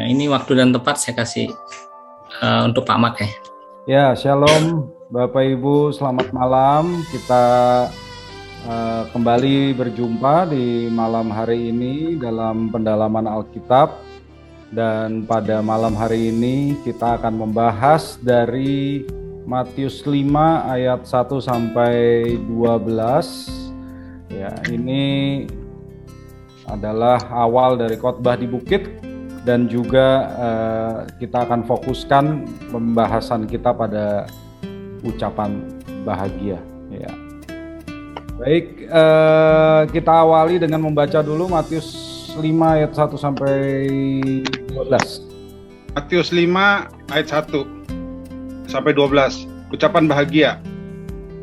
Ini waktu dan tempat saya kasih untuk Pak Mak ya. Ya, shalom Bapak Ibu, selamat malam. Kita kembali berjumpa di malam hari ini dalam pendalaman Alkitab. Dan pada malam hari ini kita akan membahas dari Matius 5 ayat 1 sampai 12. Ya, ini adalah awal dari khotbah di bukit. Dan juga kita akan fokuskan pembahasan kita pada ucapan bahagia. Ya. Baik, kita awali dengan membaca dulu Matius 5 ayat 1 sampai 12. Matius 5 ayat 1 sampai 12. Ucapan bahagia.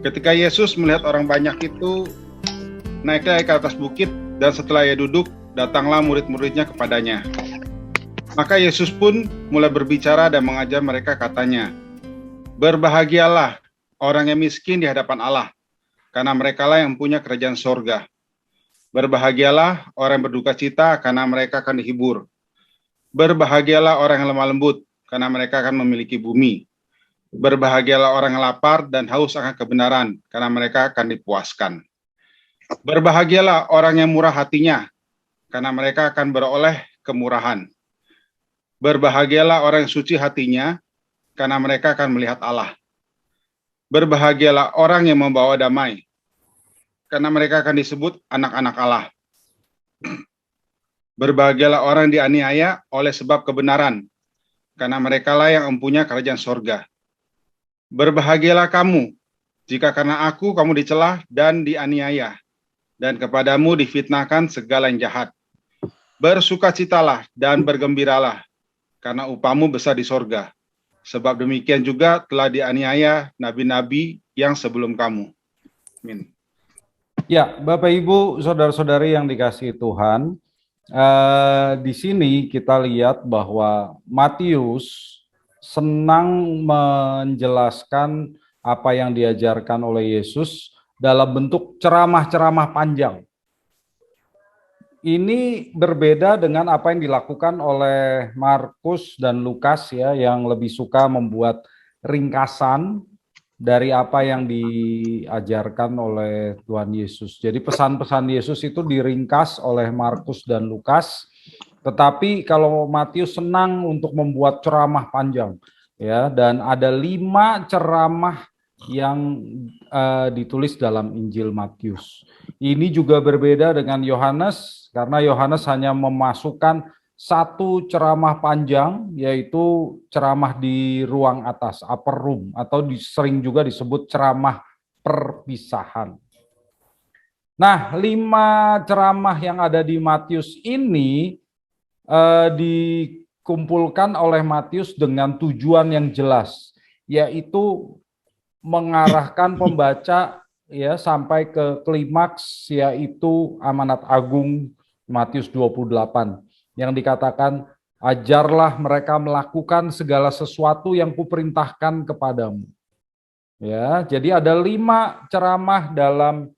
Ketika Yesus melihat orang banyak itu, naiklah ke atas bukit, dan setelah ia duduk, datanglah murid-muridnya kepadanya. Maka Yesus pun mulai berbicara dan mengajar mereka, katanya, "Berbahagialah orang yang miskin di hadapan Allah, karena merekalah yang punya kerajaan sorga. Berbahagialah orang yang berduka cita, karena mereka akan dihibur. Berbahagialah orang yang lemah lembut, karena mereka akan memiliki bumi. Berbahagialah orang yang lapar dan haus akan kebenaran, karena mereka akan dipuaskan. Berbahagialah orang yang murah hatinya, karena mereka akan beroleh kemurahan. Berbahagialah orang yang suci hatinya, karena mereka akan melihat Allah. Berbahagialah orang yang membawa damai, karena mereka akan disebut anak-anak Allah. Berbahagialah orang yang dianiaya oleh sebab kebenaran, karena merekalah yang mempunyai kerajaan sorga. Berbahagialah kamu, jika karena aku kamu dicela dan dianiaya, dan kepadamu difitnahkan segala yang jahat. Bersukacitalah dan bergembiralah, karena upahmu besar di sorga. Sebab demikian juga telah dianiaya nabi-nabi yang sebelum kamu." Amin. Ya, Bapak Ibu, saudara-saudari yang dikasihi Tuhan, di sini kita lihat bahwa Matius senang menjelaskan apa yang diajarkan oleh Yesus dalam bentuk ceramah-ceramah panjang. Ini berbeda dengan apa yang dilakukan oleh Markus dan Lukas ya, yang lebih suka membuat ringkasan dari apa yang diajarkan oleh Tuhan Yesus. Jadi pesan-pesan Yesus itu diringkas oleh Markus dan Lukas, tetapi kalau Matius senang untuk membuat ceramah panjang ya, dan ada 5 ceramah yang ditulis dalam Injil Matius. Ini juga berbeda dengan Yohanes, karena Yohanes hanya memasukkan satu ceramah panjang, yaitu ceramah di ruang atas, upper room, atau sering juga disebut ceramah perpisahan. Nah, 5 ceramah yang ada di Matius ini dikumpulkan oleh Matius dengan tujuan yang jelas, yaitu mengarahkan pembaca ya sampai ke klimaks, yaitu amanat agung Matius 28 yang dikatakan, ajarlah mereka melakukan segala sesuatu yang kuperintahkan kepadamu. Ya, jadi ada 5 ceramah dalam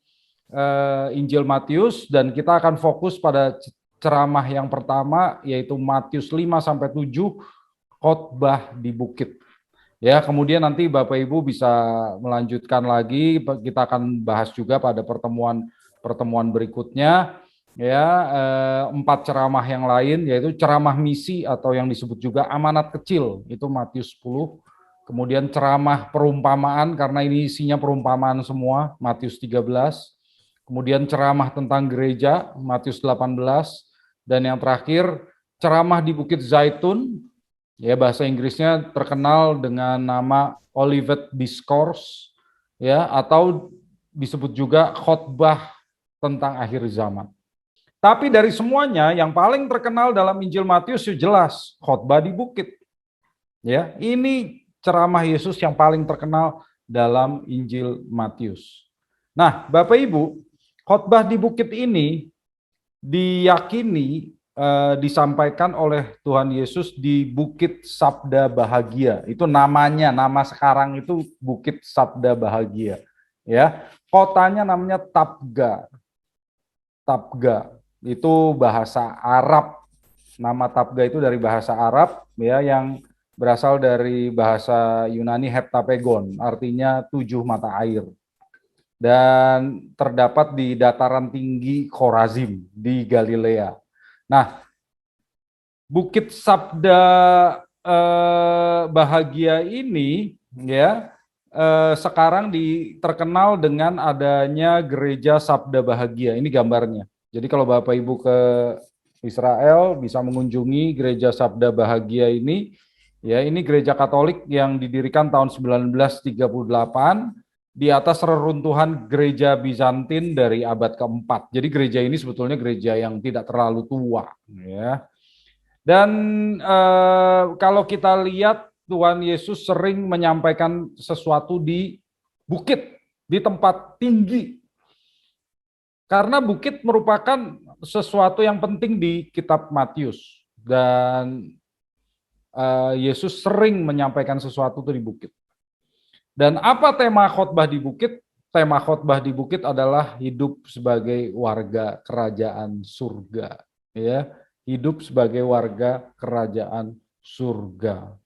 Injil Matius, dan kita akan fokus pada ceramah yang pertama, yaitu Matius 5 sampai 7, khotbah di bukit. Ya, kemudian nanti Bapak Ibu bisa melanjutkan lagi, kita akan bahas juga pada pertemuan berikutnya ya, 4 ceramah yang lain, yaitu ceramah misi atau yang disebut juga amanat kecil, itu Matius 10. Kemudian ceramah perumpamaan, karena ini isinya perumpamaan semua, Matius 13. Kemudian ceramah tentang gereja, Matius 18. Dan yang terakhir, ceramah di Bukit Zaitun, ya bahasa Inggrisnya terkenal dengan nama Olivet Discourse, ya, atau disebut juga khotbah tentang akhir zaman. Tapi dari semuanya yang paling terkenal dalam Injil Matius jelas khotbah di bukit. Ya, ini ceramah Yesus yang paling terkenal dalam Injil Matius. Nah, Bapak Ibu, khotbah di bukit ini diyakini disampaikan oleh Tuhan Yesus di Bukit Sabda Bahagia. Itu namanya, nama sekarang itu Bukit Sabda Bahagia. Ya, kotanya namanya Tabga. Tabga itu bahasa Arab Nama Tabga itu dari bahasa Arab ya, yang berasal dari bahasa Yunani heptapegon, artinya 7 mata air. Dan terdapat di dataran tinggi Khorazim di Galilea. Nah, Bukit Sabda Bahagia ini ya sekarang terkenal dengan adanya gereja Sabda Bahagia. Ini gambarnya. Jadi kalau Bapak Ibu ke Israel bisa mengunjungi gereja Sabda Bahagia ini. Ya, ini gereja Katolik yang didirikan tahun 1938 di atas reruntuhan gereja Bizantin dari abad keempat. Jadi gereja ini sebetulnya gereja yang tidak terlalu tua, ya. Dan kalau kita lihat Tuhan Yesus sering menyampaikan sesuatu di bukit, di tempat tinggi. Karena bukit merupakan sesuatu yang penting di kitab Matius. Dan Yesus sering menyampaikan sesuatu itu di bukit. Dan apa tema khotbah di bukit? Tema khotbah di bukit adalah hidup sebagai warga kerajaan surga, ya. Hidup sebagai warga kerajaan surga.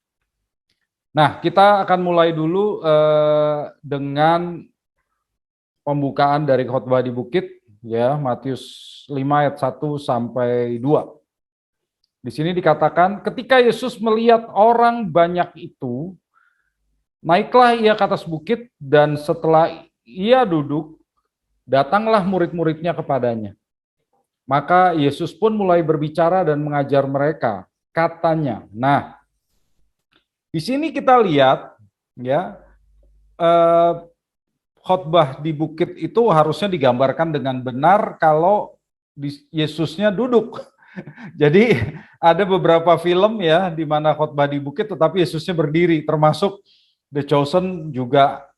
Nah, kita akan mulai dulu dengan pembukaan dari khotbah di bukit, ya, Matius 5 ayat 1 sampai 2. Di sini dikatakan, ketika Yesus melihat orang banyak itu, naiklah ia ke atas bukit, dan setelah ia duduk, datanglah murid-muridnya kepadanya. Maka Yesus pun mulai berbicara dan mengajar mereka, katanya. Nah, di sini kita lihat, ya, khotbah di bukit itu harusnya digambarkan dengan benar kalau Yesusnya duduk. Jadi ada beberapa film ya di mana khotbah di bukit tetapi Yesusnya berdiri, termasuk The Chosen juga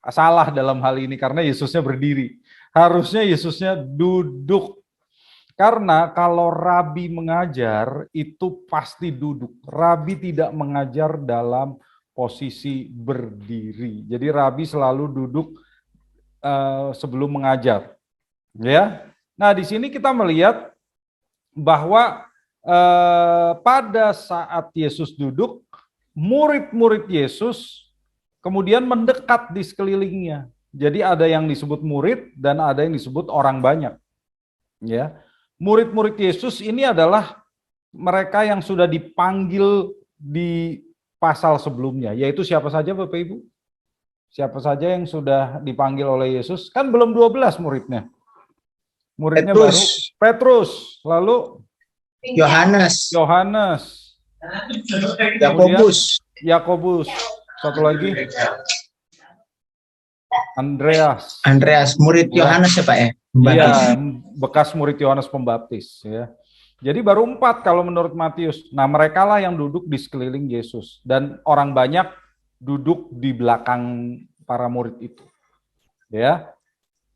salah dalam hal ini karena Yesusnya berdiri. Harusnya Yesusnya duduk. Karena kalau rabi mengajar itu pasti duduk. Rabi tidak mengajar dalam posisi berdiri. Jadi rabi selalu duduk sebelum mengajar. Ya. Nah, di sini kita melihat bahwa pada saat Yesus duduk, murid-murid Yesus kemudian mendekat di sekelilingnya. Jadi ada yang disebut murid dan ada yang disebut orang banyak. Ya, murid-murid Yesus ini adalah mereka yang sudah dipanggil di pasal sebelumnya. Yaitu siapa saja Bapak Ibu? Siapa saja yang sudah dipanggil oleh Yesus? Kan belum 12 muridnya. Muridnya Petrus. baru Petrus, lalu Yohanes, Yakobus, satu lagi Andreas, murid Yohanes ya Pak ya? Iya, bekas murid Yohanes Pembaptis ya. Jadi baru 4 kalau menurut Matius. Nah, mereka lah yang duduk di sekeliling Yesus dan orang banyak duduk di belakang para murid itu. Ya.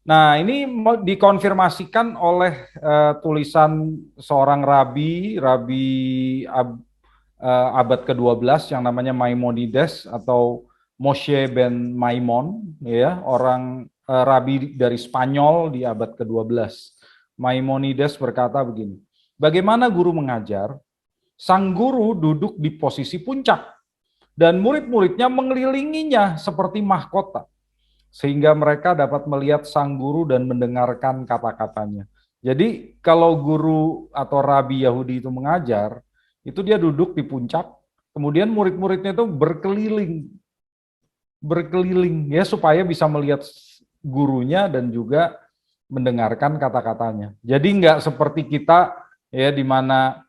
Nah, ini dikonfirmasikan oleh tulisan seorang rabi abad ke-12 yang namanya Maimonides atau Moshe ben Maimon, ya, orang rabi dari Spanyol di abad ke-12. Maimonides berkata begini, bagaimana guru mengajar? Sang guru duduk di posisi puncak dan murid-muridnya mengelilinginya seperti mahkota, sehingga mereka dapat melihat sang guru dan mendengarkan kata-katanya. Jadi kalau guru atau rabi Yahudi itu mengajar, itu dia duduk di puncak, kemudian murid-muridnya itu berkeliling ya supaya bisa melihat gurunya dan juga mendengarkan kata-katanya. Jadi nggak seperti kita ya di mana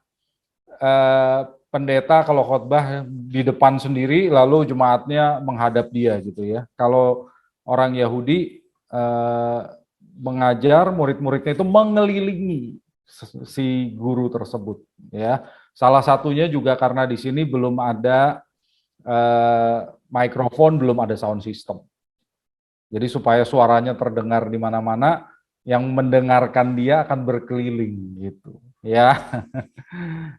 pendeta kalau khotbah di depan sendiri lalu jemaatnya menghadap dia gitu ya. Kalau orang Yahudi mengajar, murid-muridnya itu mengelilingi si guru tersebut ya. Salah satunya juga karena di sini belum ada mikrofon, belum ada sound system. Jadi supaya suaranya terdengar di mana-mana, yang mendengarkan dia akan berkeliling gitu, ya.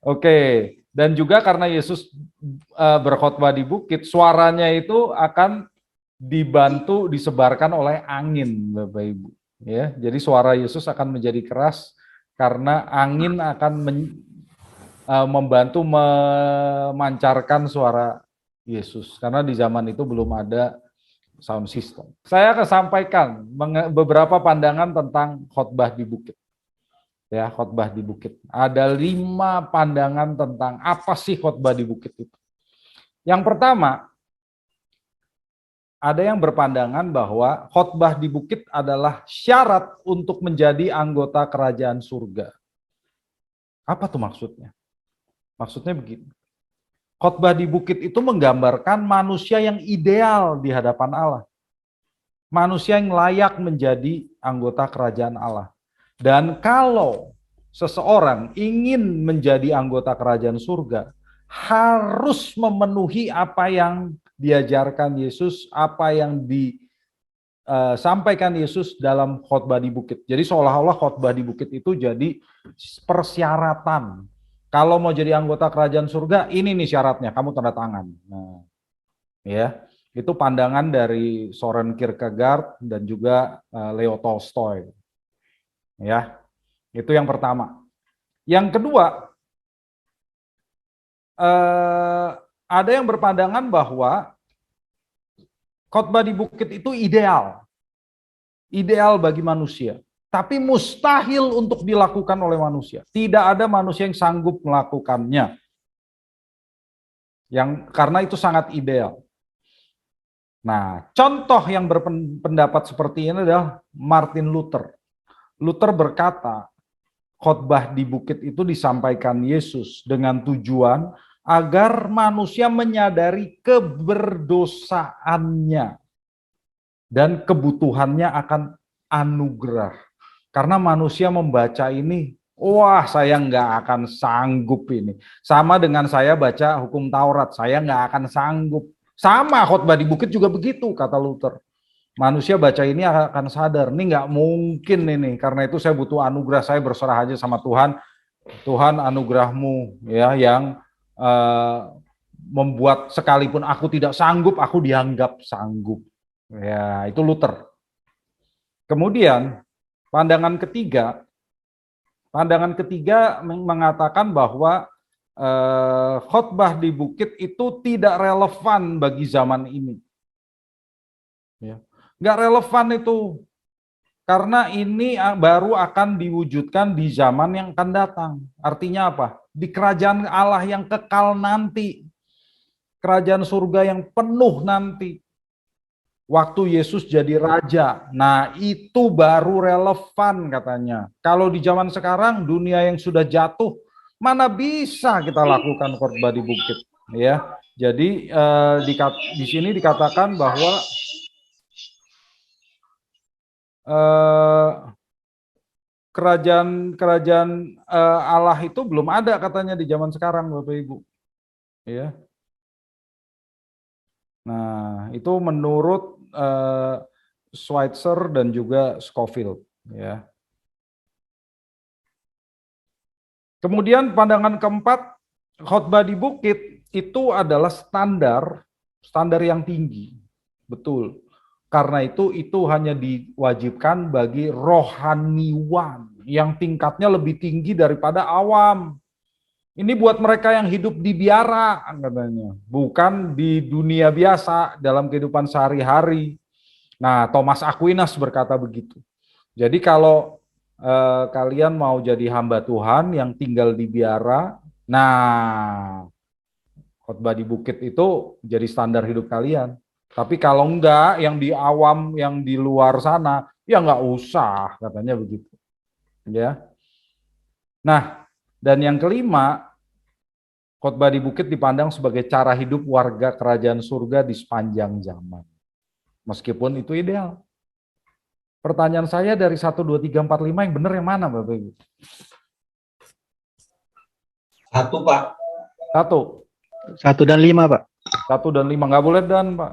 Oke, dan juga karena Yesus berkhotbah di bukit, suaranya itu akan dibantu disebarkan oleh angin, Bapak Ibu. Ya, jadi suara Yesus akan menjadi keras karena angin akan membantu memancarkan suara Yesus, karena di zaman itu belum ada sound system. Saya akan sampaikan beberapa pandangan tentang khotbah di bukit. Ya, khotbah di bukit. Ada 5 pandangan tentang apa sih khotbah di bukit itu. Yang pertama, ada yang berpandangan bahwa khotbah di bukit adalah syarat untuk menjadi anggota kerajaan surga. Apa tuh maksudnya? Maksudnya begini. Khotbah di bukit itu menggambarkan manusia yang ideal di hadapan Allah. Manusia yang layak menjadi anggota kerajaan Allah. Dan kalau seseorang ingin menjadi anggota kerajaan surga, harus memenuhi apa yang diajarkan Yesus, apa yang disampaikan Yesus dalam khotbah di bukit. Jadi seolah-olah khotbah di bukit itu jadi persyaratan. Kalau mau jadi anggota kerajaan surga, ini nih syaratnya, kamu tanda tangan. Nah, ya, itu pandangan dari Soren Kierkegaard dan juga Leo Tolstoy. Ya, itu yang pertama. Yang kedua, ada yang berpandangan bahwa khotbah di bukit itu ideal bagi manusia, tapi mustahil untuk dilakukan oleh manusia. Tidak ada manusia yang sanggup melakukannya, karena itu sangat ideal. Nah, contoh yang berpendapat seperti ini adalah Martin Luther. Luther berkata, khotbah di bukit itu disampaikan Yesus dengan tujuan agar manusia menyadari keberdosaannya dan kebutuhannya akan anugerah. Karena manusia membaca ini, wah saya nggak akan sanggup ini. Sama dengan saya baca hukum Taurat, saya nggak akan sanggup. Sama khotbah di bukit juga begitu, kata Luther. Manusia baca ini akan sadar, ini nggak mungkin ini. Karena itu saya butuh anugerah, saya berserah aja sama Tuhan. Tuhan anugerahmu ya yang membuat sekalipun aku tidak sanggup, aku dianggap sanggup. Ya, itu Luther. Kemudian pandangan ketiga mengatakan bahwa khotbah di bukit itu tidak relevan bagi zaman ini. Ya. Nggak relevan itu, karena ini baru akan diwujudkan di zaman yang akan datang. Artinya apa? Di kerajaan Allah yang kekal nanti, kerajaan surga yang penuh nanti, waktu Yesus jadi raja. Nah, itu baru relevan katanya. Kalau di zaman sekarang, dunia yang sudah jatuh, mana bisa kita lakukan khotbah di bukit, ya. Jadi di sini dikatakan bahwa kerajaan Allah itu belum ada katanya di zaman sekarang, Bapak Ibu. Ya. Nah, itu menurut Schweitzer dan juga Scofield, ya. Kemudian pandangan keempat, khotbah di bukit itu adalah standar yang tinggi. Betul. Karena itu hanya diwajibkan bagi rohaniwan yang tingkatnya lebih tinggi daripada awam. Ini buat mereka yang hidup di biara katanya, bukan di dunia biasa dalam kehidupan sehari-hari. Nah, Thomas Aquinas berkata begitu. Jadi kalau kalian mau jadi hamba Tuhan yang tinggal di biara, nah khotbah di bukit itu jadi standar hidup kalian. Tapi kalau enggak, yang di awam, yang di luar sana, ya enggak usah, katanya begitu. Ya. Nah, dan yang kelima, khotbah di bukit dipandang sebagai cara hidup warga kerajaan surga di sepanjang zaman. Meskipun itu ideal. Pertanyaan saya dari 1, 2, 3, 4, 5 yang benar yang mana, Bapak Ibu? 1, Pak. 1. 1 dan 5, Pak. 1 dan 5, nggak boleh dan, Pak.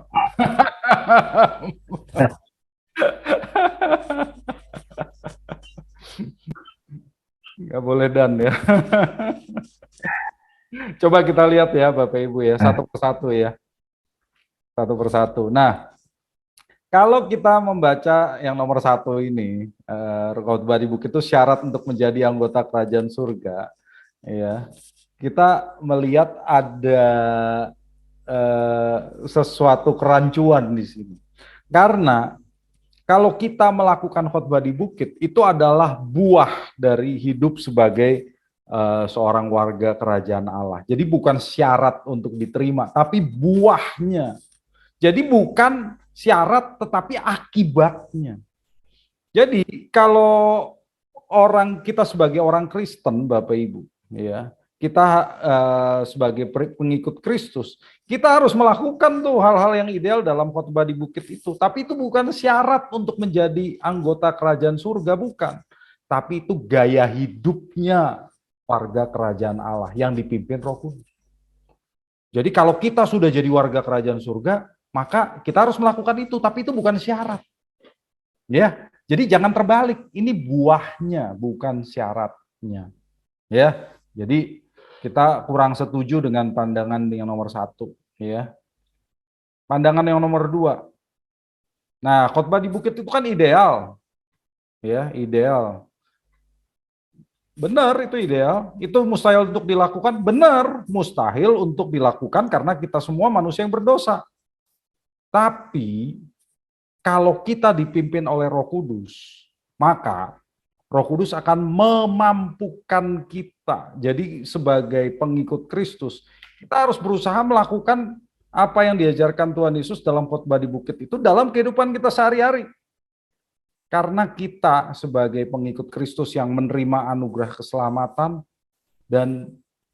Nggak boleh dan ya. Coba kita lihat ya Bapak Ibu ya, satu persatu ya. Satu persatu. Nah, kalau kita membaca yang nomor 1 ini, khotbah di bukit itu syarat untuk menjadi anggota kerajaan surga. Ya, kita melihat ada sesuatu kerancuan di sini. Karena kalau kita melakukan khotbah di bukit, itu adalah buah dari hidup sebagai seorang warga kerajaan Allah. Jadi bukan syarat untuk diterima, tapi buahnya. Jadi bukan syarat, tetapi akibatnya. Jadi kalau kita sebagai orang Kristen, Bapak Ibu, ya, kita sebagai pengikut Kristus, kita harus melakukan tuh hal-hal yang ideal dalam khotbah di bukit itu. Tapi itu bukan syarat untuk menjadi anggota kerajaan surga, bukan. Tapi itu gaya hidupnya warga kerajaan Allah yang dipimpin Roh Kudus. Jadi kalau kita sudah jadi warga kerajaan surga, maka kita harus melakukan itu, tapi itu bukan syarat. Ya, jadi jangan terbalik. Ini buahnya, bukan syaratnya. Ya, jadi kita kurang setuju dengan pandangan yang nomor 1, ya. Pandangan yang nomor 2. Nah, khotbah di bukit itu kan ideal, ya, ideal. Benar, itu ideal. Itu mustahil untuk dilakukan. Benar, mustahil untuk dilakukan karena kita semua manusia yang berdosa. Tapi kalau kita dipimpin oleh Roh Kudus, maka Roh Kudus akan memampukan kita. Jadi sebagai pengikut Kristus, kita harus berusaha melakukan apa yang diajarkan Tuhan Yesus dalam khotbah di bukit itu dalam kehidupan kita sehari-hari. Karena kita sebagai pengikut Kristus yang menerima anugerah keselamatan dan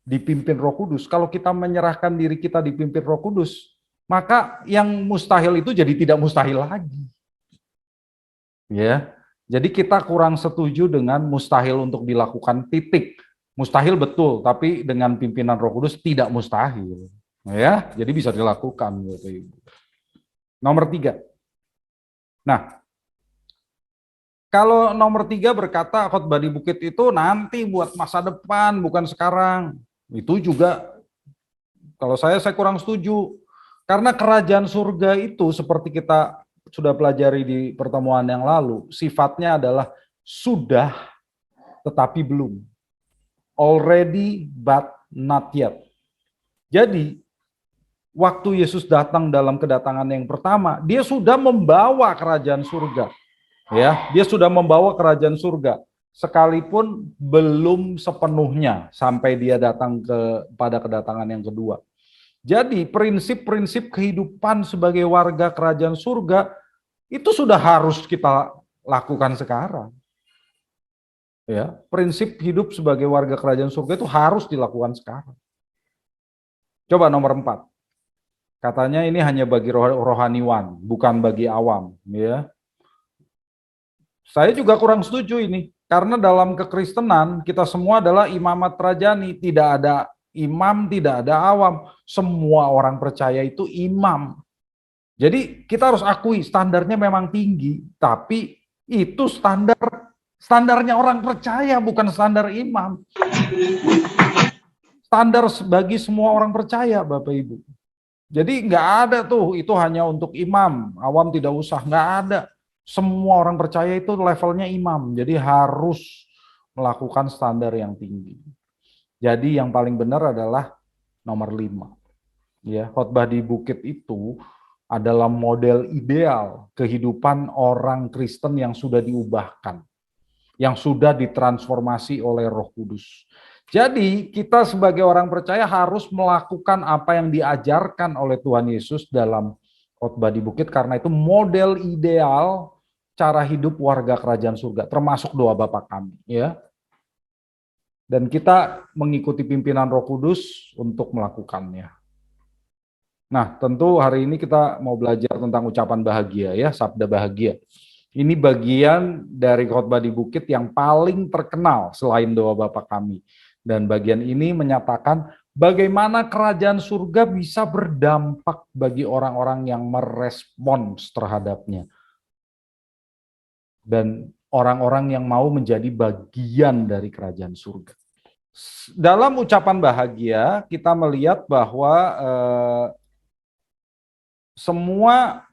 dipimpin Roh Kudus, kalau kita menyerahkan diri kita dipimpin Roh Kudus, maka yang mustahil itu jadi tidak mustahil lagi. Ya. Jadi kita kurang setuju dengan mustahil untuk dilakukan titik. Mustahil betul, tapi dengan pimpinan Roh Kudus tidak mustahil. Ya, jadi bisa dilakukan. Nomor 3. Nah, kalau nomor 3 berkata khotbah di bukit itu nanti buat masa depan, bukan sekarang. Itu juga, kalau saya kurang setuju. Karena kerajaan surga itu seperti kita sudah pelajari di pertemuan yang lalu, sifatnya adalah sudah tetapi belum. Already but not yet. Jadi, waktu Yesus datang dalam kedatangan yang pertama, dia sudah membawa kerajaan surga. Ya, dia sudah membawa kerajaan surga sekalipun belum sepenuhnya sampai dia datang pada kedatangan yang kedua. Jadi prinsip-prinsip kehidupan sebagai warga kerajaan surga itu sudah harus kita lakukan sekarang. Ya, prinsip hidup sebagai warga kerajaan surga itu harus dilakukan sekarang. Coba nomor 4. Katanya ini hanya bagi rohaniwan, bukan bagi awam, ya. Saya juga kurang setuju ini, karena dalam kekristenan kita semua adalah imamat rajani, tidak ada imam, tidak ada awam, semua orang percaya itu imam. Jadi kita harus akui standarnya memang tinggi, tapi itu standarnya orang percaya, bukan standar imam. Standar bagi semua orang percaya, Bapak Ibu. Jadi nggak ada tuh, itu hanya untuk imam, awam tidak usah, nggak ada. Semua orang percaya itu levelnya imam, jadi harus melakukan standar yang tinggi. Jadi yang paling benar adalah nomor 5. Ya, khotbah di bukit itu adalah model ideal kehidupan orang Kristen yang sudah diubahkan, yang sudah ditransformasi oleh Roh Kudus. Jadi kita sebagai orang percaya harus melakukan apa yang diajarkan oleh Tuhan Yesus dalam khotbah di bukit, karena itu model ideal cara hidup warga kerajaan surga, termasuk doa Bapa kami, ya. Dan kita mengikuti pimpinan Roh Kudus untuk melakukannya. Nah, tentu hari ini kita mau belajar tentang ucapan bahagia, ya, sabda bahagia. Ini bagian dari khotbah di bukit yang paling terkenal selain doa Bapa kami. Dan bagian ini menyatakan bagaimana kerajaan surga bisa berdampak bagi orang-orang yang merespons terhadapnya. Dan orang-orang yang mau menjadi bagian dari kerajaan surga. Dalam ucapan bahagia, kita melihat bahwa semua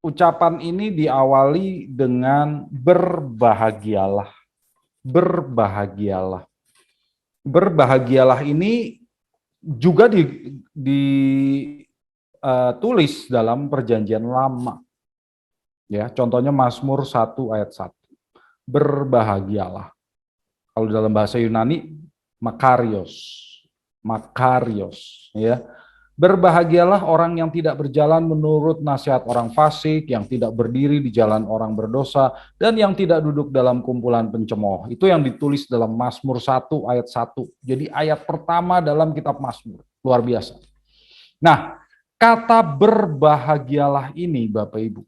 ucapan ini diawali dengan berbahagialah. Berbahagialah. Berbahagialah ini juga ditulis dalam Perjanjian Lama. Ya, contohnya Mazmur 1 ayat 1. Berbahagialah. Kalau dalam bahasa Yunani makarios. Makarios, ya. Berbahagialah orang yang tidak berjalan menurut nasihat orang fasik, yang tidak berdiri di jalan orang berdosa, dan yang tidak duduk dalam kumpulan pencemooh. Itu yang ditulis dalam Mazmur 1 ayat 1. Jadi ayat pertama dalam kitab Mazmur. Luar biasa. Nah, kata berbahagialah ini Bapak Ibu,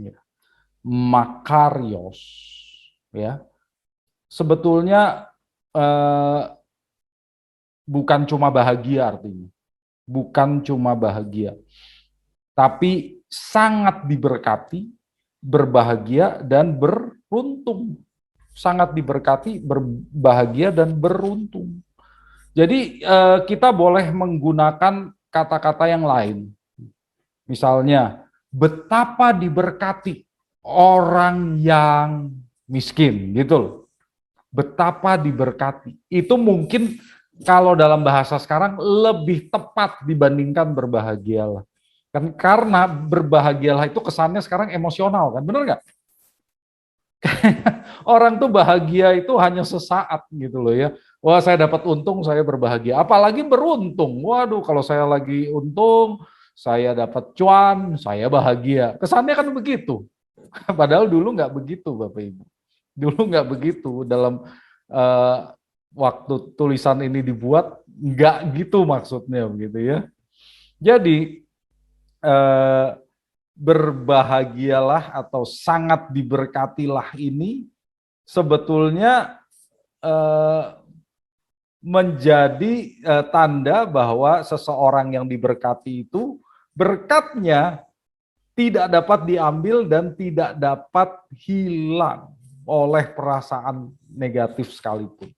ya, makarios, ya, sebetulnya bukan cuma bahagia artinya. Bukan cuma bahagia, tapi sangat diberkati, berbahagia, dan beruntung. Sangat diberkati, berbahagia, dan beruntung. Jadi kita boleh menggunakan kata-kata yang lain. Misalnya, betapa diberkati orang yang miskin, gitu loh. Betapa diberkati. Itu mungkin kalau dalam bahasa sekarang lebih tepat dibandingkan berbahagialah. Kan karena berbahagialah itu kesannya sekarang emosional kan, benar nggak? Orang tuh bahagia itu hanya sesaat gitu loh ya. Wah, saya dapat untung, saya berbahagia. Apalagi beruntung. Waduh, kalau saya lagi untung, saya dapat cuan, saya bahagia. Kesannya kan begitu. Padahal dulu nggak begitu, Bapak Ibu. Dulu nggak begitu. Dalam waktu tulisan ini dibuat, nggak gitu maksudnya begitu ya. Jadi berbahagialah atau sangat diberkatilah ini sebetulnya menjadi tanda bahwa seseorang yang diberkati itu berkatnya tidak dapat diambil dan tidak dapat hilang oleh perasaan negatif sekalipun.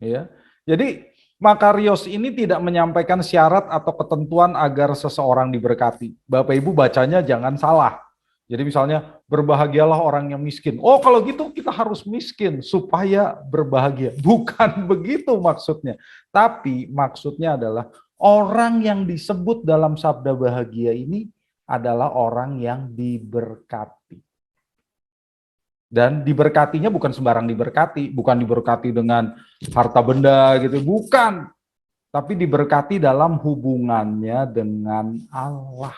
Ya, jadi makarios ini tidak menyampaikan syarat atau ketentuan agar seseorang diberkati. Bapak Ibu bacanya jangan salah. Jadi misalnya berbahagialah orang yang miskin. Oh kalau gitu kita harus miskin supaya berbahagia. Bukan begitu maksudnya. Tapi maksudnya adalah orang yang disebut dalam sabda bahagia ini adalah orang yang diberkati. Dan diberkatinya bukan sembarang diberkati, bukan diberkati dengan harta benda gitu, bukan. Tapi diberkati dalam hubungannya dengan Allah.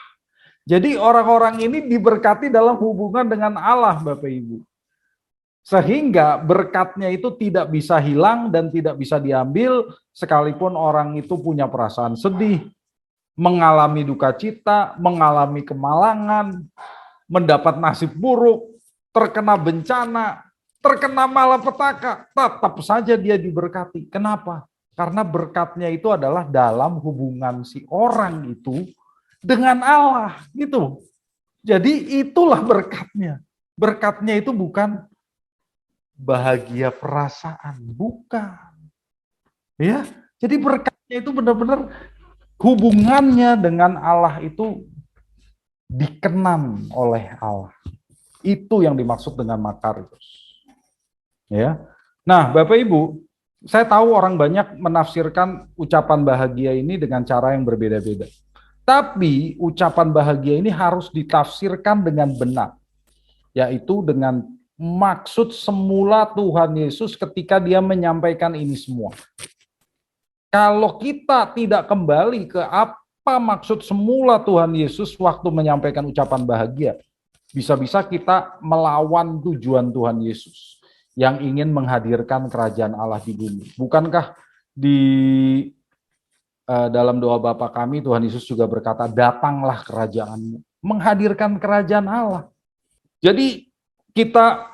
Jadi orang-orang ini diberkati dalam hubungan dengan Allah, Bapak Ibu. Sehingga berkatnya itu tidak bisa hilang dan tidak bisa diambil sekalipun orang itu punya perasaan sedih, mengalami duka cita, mengalami kemalangan, mendapat nasib buruk, terkena bencana, terkena malapetaka, tetap saja dia diberkati. Kenapa? Karena berkatnya itu adalah dalam hubungan si orang itu dengan Allah, gitu. Jadi itulah berkatnya. Berkatnya itu bukan bahagia perasaan, bukan. Ya, jadi berkatnya itu benar-benar hubungannya dengan Allah itu dikenang oleh Allah. Itu yang dimaksud dengan makarios. Ya. Nah, Bapak Ibu, saya tahu orang banyak menafsirkan ucapan bahagia ini dengan cara yang berbeda-beda. Tapi ucapan bahagia ini harus ditafsirkan dengan benar, yaitu dengan maksud semula Tuhan Yesus ketika dia menyampaikan ini semua. Kalau kita tidak kembali ke apa maksud semula Tuhan Yesus waktu menyampaikan ucapan bahagia, bisa-bisa kita melawan tujuan Tuhan Yesus yang ingin menghadirkan kerajaan Allah di bumi. Bukankah di dalam doa Bapa kami Tuhan Yesus juga berkata, datanglah kerajaanmu, menghadirkan kerajaan Allah. Jadi kita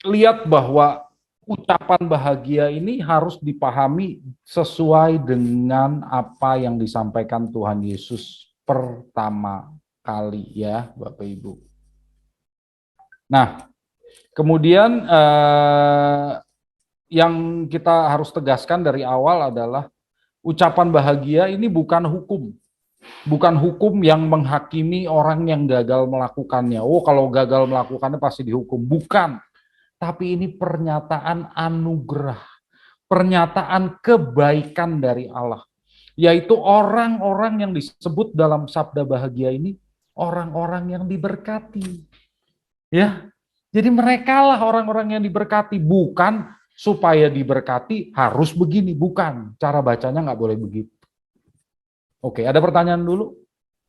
lihat bahwa ucapan bahagia ini harus dipahami sesuai dengan apa yang disampaikan Tuhan Yesus pertama kali ya Bapak Ibu. Nah, kemudian yang kita harus tegaskan dari awal adalah ucapan bahagia ini bukan hukum. Bukan hukum yang menghakimi orang yang gagal melakukannya. Oh, kalau gagal melakukannya pasti dihukum. Bukan. Tapi ini pernyataan anugerah. pernyataan kebaikan dari Allah, yaitu orang-orang yang disebut dalam sabda bahagia ini orang-orang yang diberkati. Ya, jadi merekalah orang-orang yang diberkati, bukan supaya diberkati harus begini, bukan. Cara bacanya nggak boleh begitu. Oke, ada pertanyaan dulu?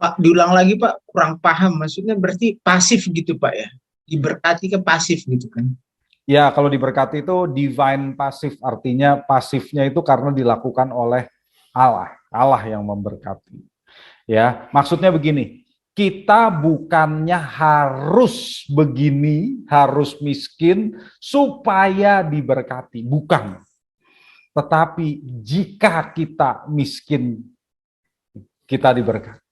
Pak, diulang lagi Pak, kurang paham. Maksudnya berarti pasif gitu Pak ya? Diberkati ke pasif gitu kan? Ya, kalau diberkati itu divine pasif, artinya pasifnya itu karena dilakukan oleh Allah. Allah yang memberkati. Ya, maksudnya begini, kita bukannya harus begini, harus miskin supaya diberkati, bukan. Tetapi jika kita miskin, kita diberkati.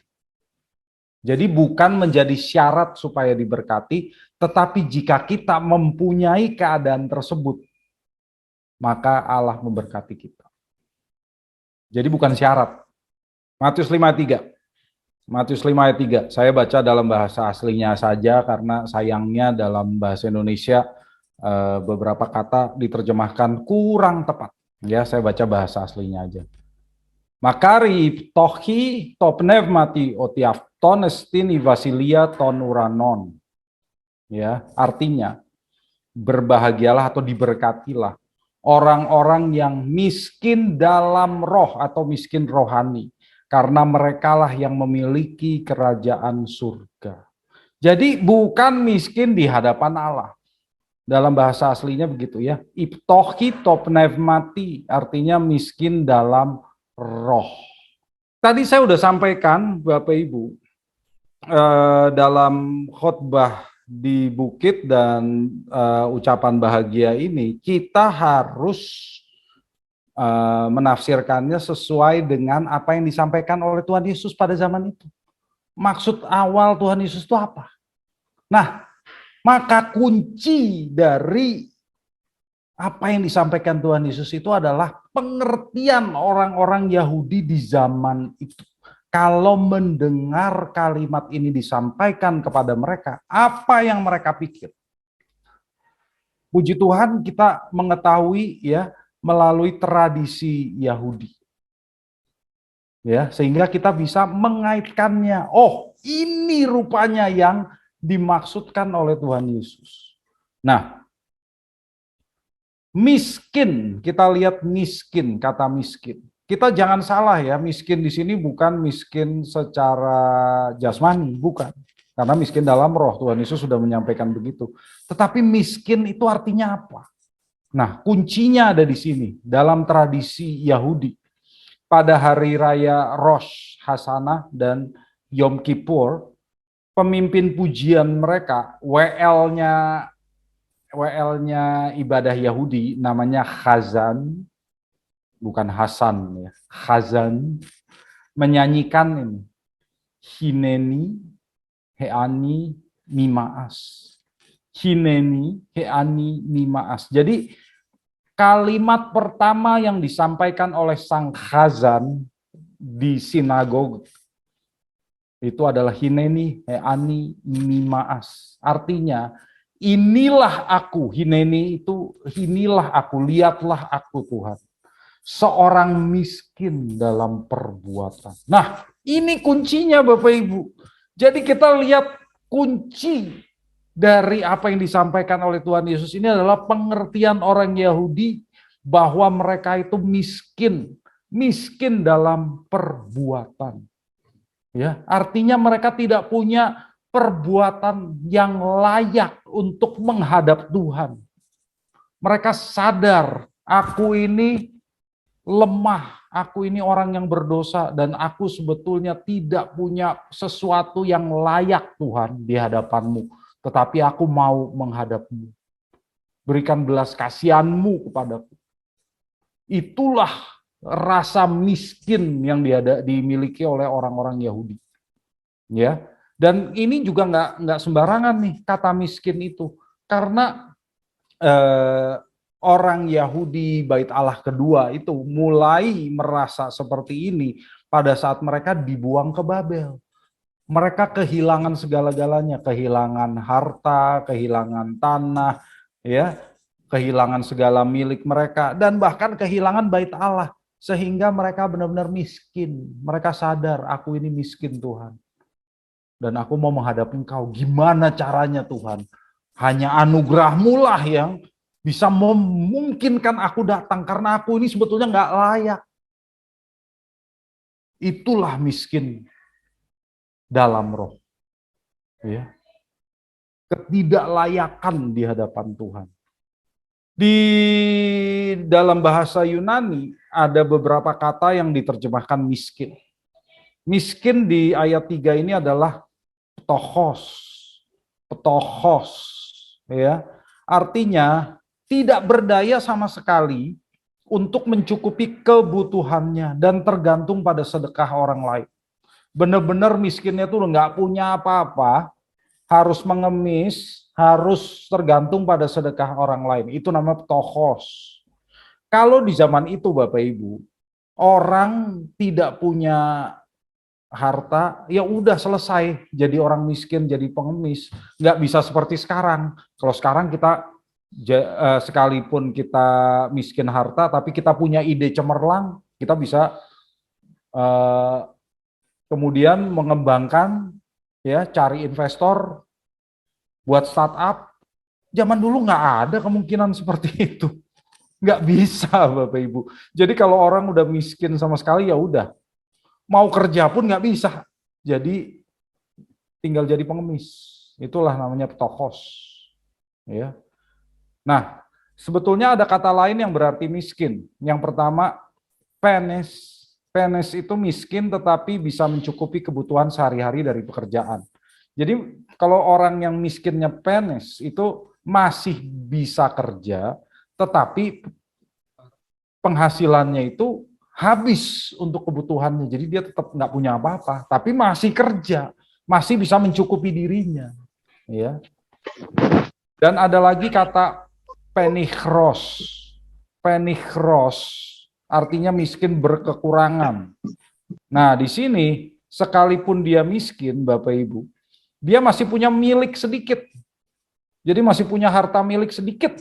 Jadi bukan menjadi syarat supaya diberkati, tetapi jika kita mempunyai keadaan tersebut, maka Allah memberkati kita. Jadi bukan syarat. Matius 5 ayat 3. Matius 5 ayat 3. Saya baca dalam bahasa aslinya saja karena sayangnya dalam bahasa Indonesia beberapa kata diterjemahkan kurang tepat. Ya, saya baca bahasa aslinya aja. Makari tohi to pneumati otiafton estini vasilia ton uranon. Ya, artinya berbahagialah atau diberkatilah orang-orang yang miskin dalam roh atau miskin rohani, karena merekalah yang memiliki kerajaan surga. Jadi bukan miskin di hadapan Allah. Dalam bahasa aslinya begitu ya. Iptohi to pneumati, artinya miskin dalam roh. Tadi saya sudah sampaikan Bapak Ibu dalam khotbah di bukit dan ucapan bahagia ini, kita harus menafsirkannya sesuai dengan apa yang disampaikan oleh Tuhan Yesus pada zaman itu. Maksud awal Tuhan Yesus itu apa? Nah, maka kunci dari apa yang disampaikan Tuhan Yesus itu adalah pengertian orang-orang Yahudi di zaman itu. Kalau mendengar kalimat ini disampaikan kepada mereka, apa yang mereka pikir? Puji Tuhan kita mengetahui ya melalui tradisi Yahudi. Ya, sehingga kita bisa mengaitkannya. Oh, ini rupanya yang dimaksudkan oleh Tuhan Yesus. Nah, miskin, kita lihat miskin, kata miskin. Kita jangan salah ya, miskin di sini bukan miskin secara jasmani, bukan. Karena miskin dalam roh, Tuhan Yesus sudah menyampaikan begitu. Tetapi miskin itu artinya apa? Nah, kuncinya ada di sini, dalam tradisi Yahudi. Pada hari raya Rosh Hashanah dan Yom Kippur, pemimpin pujian mereka, WL-nya ibadah Yahudi namanya Chazan, bukan Hasan ya, Chazan, menyanyikan ini, Hineni, Heani, Mimaas. Hineni, Heani, Mimaas. Jadi kalimat pertama yang disampaikan oleh sang Chazan di sinagog itu adalah Hineni, Heani, Mimaas. Artinya, inilah aku, Hineni itu, inilah aku, lihatlah aku Tuhan. Seorang miskin dalam perbuatan. Nah, ini kuncinya Bapak Ibu. Jadi kita lihat kunci dari apa yang disampaikan oleh Tuhan Yesus ini adalah pengertian orang Yahudi bahwa mereka itu miskin dalam perbuatan. Ya, artinya mereka tidak punya perbuatan yang layak untuk menghadap Tuhan. Mereka sadar, aku ini lemah, aku ini orang yang berdosa, dan aku sebetulnya tidak punya sesuatu yang layak Tuhan di hadapan-Mu, tetapi aku mau menghadap-Mu. Berikan belas kasihan-Mu kepadaku. Itulah rasa miskin yang dimiliki oleh orang-orang Yahudi. Ya. Dan ini juga nggak sembarangan nih kata miskin itu, karena orang Yahudi Bait Allah kedua itu mulai merasa seperti ini pada saat mereka dibuang ke Babel. Mereka kehilangan segala-galanya, kehilangan harta, kehilangan tanah, ya, kehilangan segala milik mereka, dan bahkan kehilangan bait Allah, sehingga mereka benar-benar miskin. Mereka sadar, aku ini miskin Tuhan, dan aku mau menghadapi Engkau. Gimana caranya Tuhan? Hanya anugerah-Mu lah yang bisa memungkinkan aku datang, karena aku ini sebetulnya nggak layak. Itulah miskin dalam roh. Ya. Ketidaklayakan di hadapan Tuhan. Di dalam bahasa Yunani ada beberapa kata yang diterjemahkan miskin. Miskin di ayat 3 ini adalah ptochos. Ptochos, ya. Artinya tidak berdaya sama sekali untuk mencukupi kebutuhannya dan tergantung pada sedekah orang lain. Benar-benar miskinnya tuh nggak punya apa-apa, harus mengemis, harus tergantung pada sedekah orang lain. Itu namanya ptochos. Kalau di zaman itu Bapak Ibu, orang tidak punya harta, ya udah selesai jadi orang miskin, jadi pengemis. Nggak bisa seperti sekarang. Kalau sekarang kita sekalipun kita miskin harta, tapi kita punya ide cemerlang, kita bisa kemudian mengembangkan, ya, cari investor buat startup. Zaman dulu nggak ada kemungkinan seperti itu, nggak bisa Bapak Ibu. Jadi kalau orang udah miskin sama sekali, ya udah, mau kerja pun nggak bisa, jadi tinggal jadi pengemis. Itulah namanya ptochos, ya. Nah, sebetulnya ada kata lain yang berarti miskin. Yang pertama, penes. Penes itu miskin tetapi bisa mencukupi kebutuhan sehari-hari dari pekerjaan. Jadi kalau orang yang miskinnya penes itu masih bisa kerja, tetapi penghasilannya itu habis untuk kebutuhannya. Jadi dia tetap nggak punya apa-apa, tapi masih kerja, masih bisa mencukupi dirinya. Ya. Dan ada lagi kata penichros. Penichros artinya miskin berkekurangan. Nah, di sini sekalipun dia miskin, Bapak Ibu, dia masih punya milik sedikit. Jadi masih punya harta milik sedikit,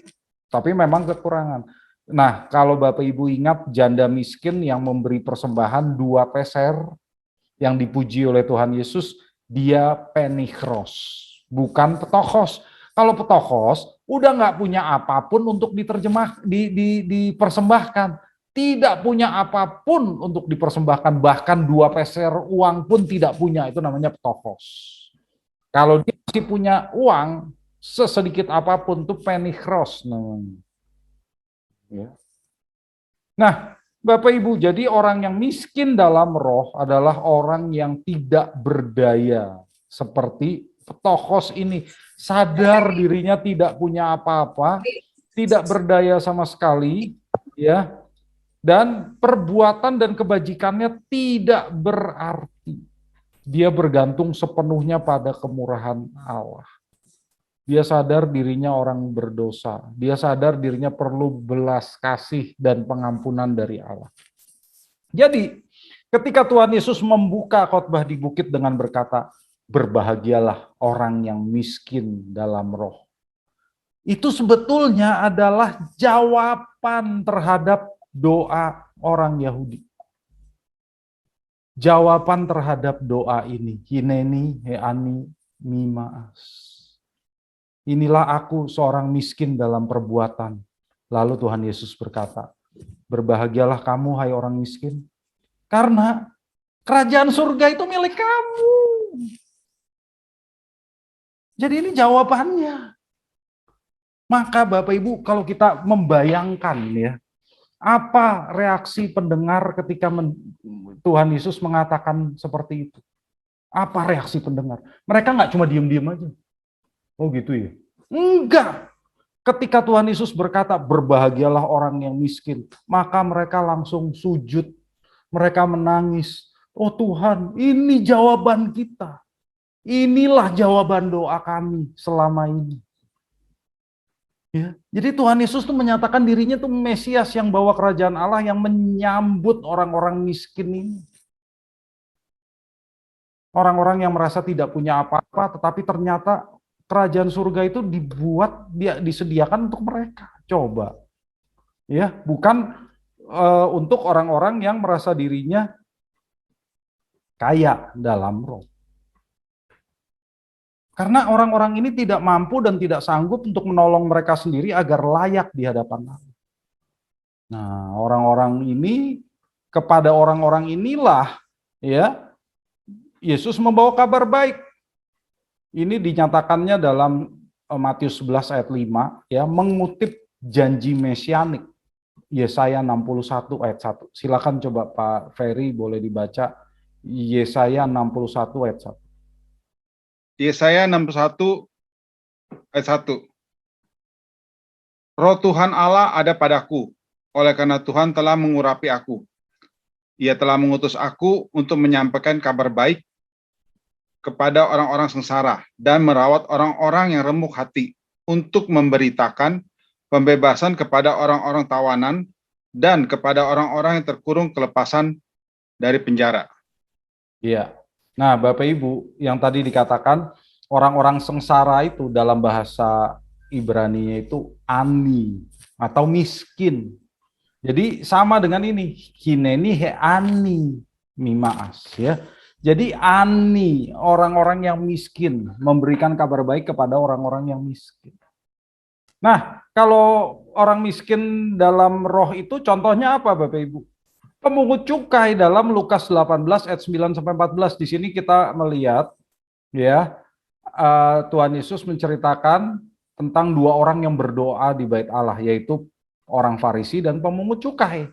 tapi memang kekurangan. Nah, kalau Bapak Ibu ingat janda miskin yang memberi persembahan 2 peser yang dipuji oleh Tuhan Yesus, dia penichros, bukan ptochos. Kalau ptochos udah nggak punya apapun untuk dipersembahkan. Tidak punya apapun untuk dipersembahkan, bahkan 2 peser uang pun tidak punya, itu namanya ptochos. Kalau dia masih punya uang, sesedikit apapun, itu penichros namanya. Ya. Nah, Bapak Ibu, jadi orang yang miskin dalam roh adalah orang yang tidak berdaya, seperti ptochos ini, sadar dirinya tidak punya apa-apa, tidak berdaya sama sekali, ya. Dan perbuatan dan kebajikannya tidak berarti. Dia bergantung sepenuhnya pada kemurahan Allah. Dia sadar dirinya orang berdosa. Dia sadar dirinya perlu belas kasih dan pengampunan dari Allah. Jadi, ketika Tuhan Yesus membuka khotbah di bukit dengan berkata, berbahagialah orang yang miskin dalam roh. Itu sebetulnya adalah jawaban terhadap doa orang Yahudi. Jawaban terhadap doa ini, hineni heani mimaas. Inilah aku seorang miskin dalam perbuatan. Lalu Tuhan Yesus berkata, berbahagialah kamu hai orang miskin, karena kerajaan surga itu milik kamu. Jadi ini jawabannya. Maka Bapak Ibu, kalau kita membayangkan, ya, apa reaksi pendengar ketika Tuhan Yesus mengatakan seperti itu? Apa reaksi pendengar? Mereka nggak cuma diem-diem aja. Oh gitu ya? Enggak. Ketika Tuhan Yesus berkata, berbahagialah orang yang miskin, maka mereka langsung sujud. Mereka menangis. Oh Tuhan, ini jawaban kita. Inilah jawaban doa kami selama ini. Ya, jadi Tuhan Yesus tuh menyatakan dirinya tuh Mesias yang bawa kerajaan Allah, yang menyambut orang-orang miskin ini. Orang-orang yang merasa tidak punya apa-apa, tetapi ternyata kerajaan surga itu disediakan untuk mereka. Coba. Ya, bukan untuk orang-orang yang merasa dirinya kaya dalam roh. Karena orang-orang ini tidak mampu dan tidak sanggup untuk menolong mereka sendiri agar layak di hadapan Allah. Nah, orang-orang ini, kepada orang-orang inilah ya Yesus membawa kabar baik. Ini dinyatakannya dalam Matius 11 ayat 5 ya, mengutip janji mesianik Yesaya 61 ayat 1. Silakan coba Pak Ferry boleh dibaca Yesaya 61 ayat 1. Yesaya 61 ayat 1. Roh Tuhan Allah ada padaku, oleh karena Tuhan telah mengurapi aku. Ia telah mengutus aku untuk menyampaikan kabar baik kepada orang-orang sengsara dan merawat orang-orang yang remuk hati, untuk memberitakan pembebasan kepada orang-orang tawanan dan kepada orang-orang yang terkurung kelepasan dari penjara. Iya. Nah, Bapak Ibu, yang tadi dikatakan orang-orang sengsara itu dalam bahasa Ibrani itu ani atau miskin. Jadi sama dengan ini, hineni he ani mimaas ya. Jadi ani, orang-orang yang miskin, memberikan kabar baik kepada orang-orang yang miskin. Nah, kalau orang miskin dalam roh itu contohnya apa Bapak Ibu? Pemungut cukai dalam Lukas 18 ayat 9 sampai 14. Di sini kita melihat ya, Tuhan Yesus menceritakan tentang dua orang yang berdoa di bait Allah, yaitu orang Farisi dan pemungut cukai.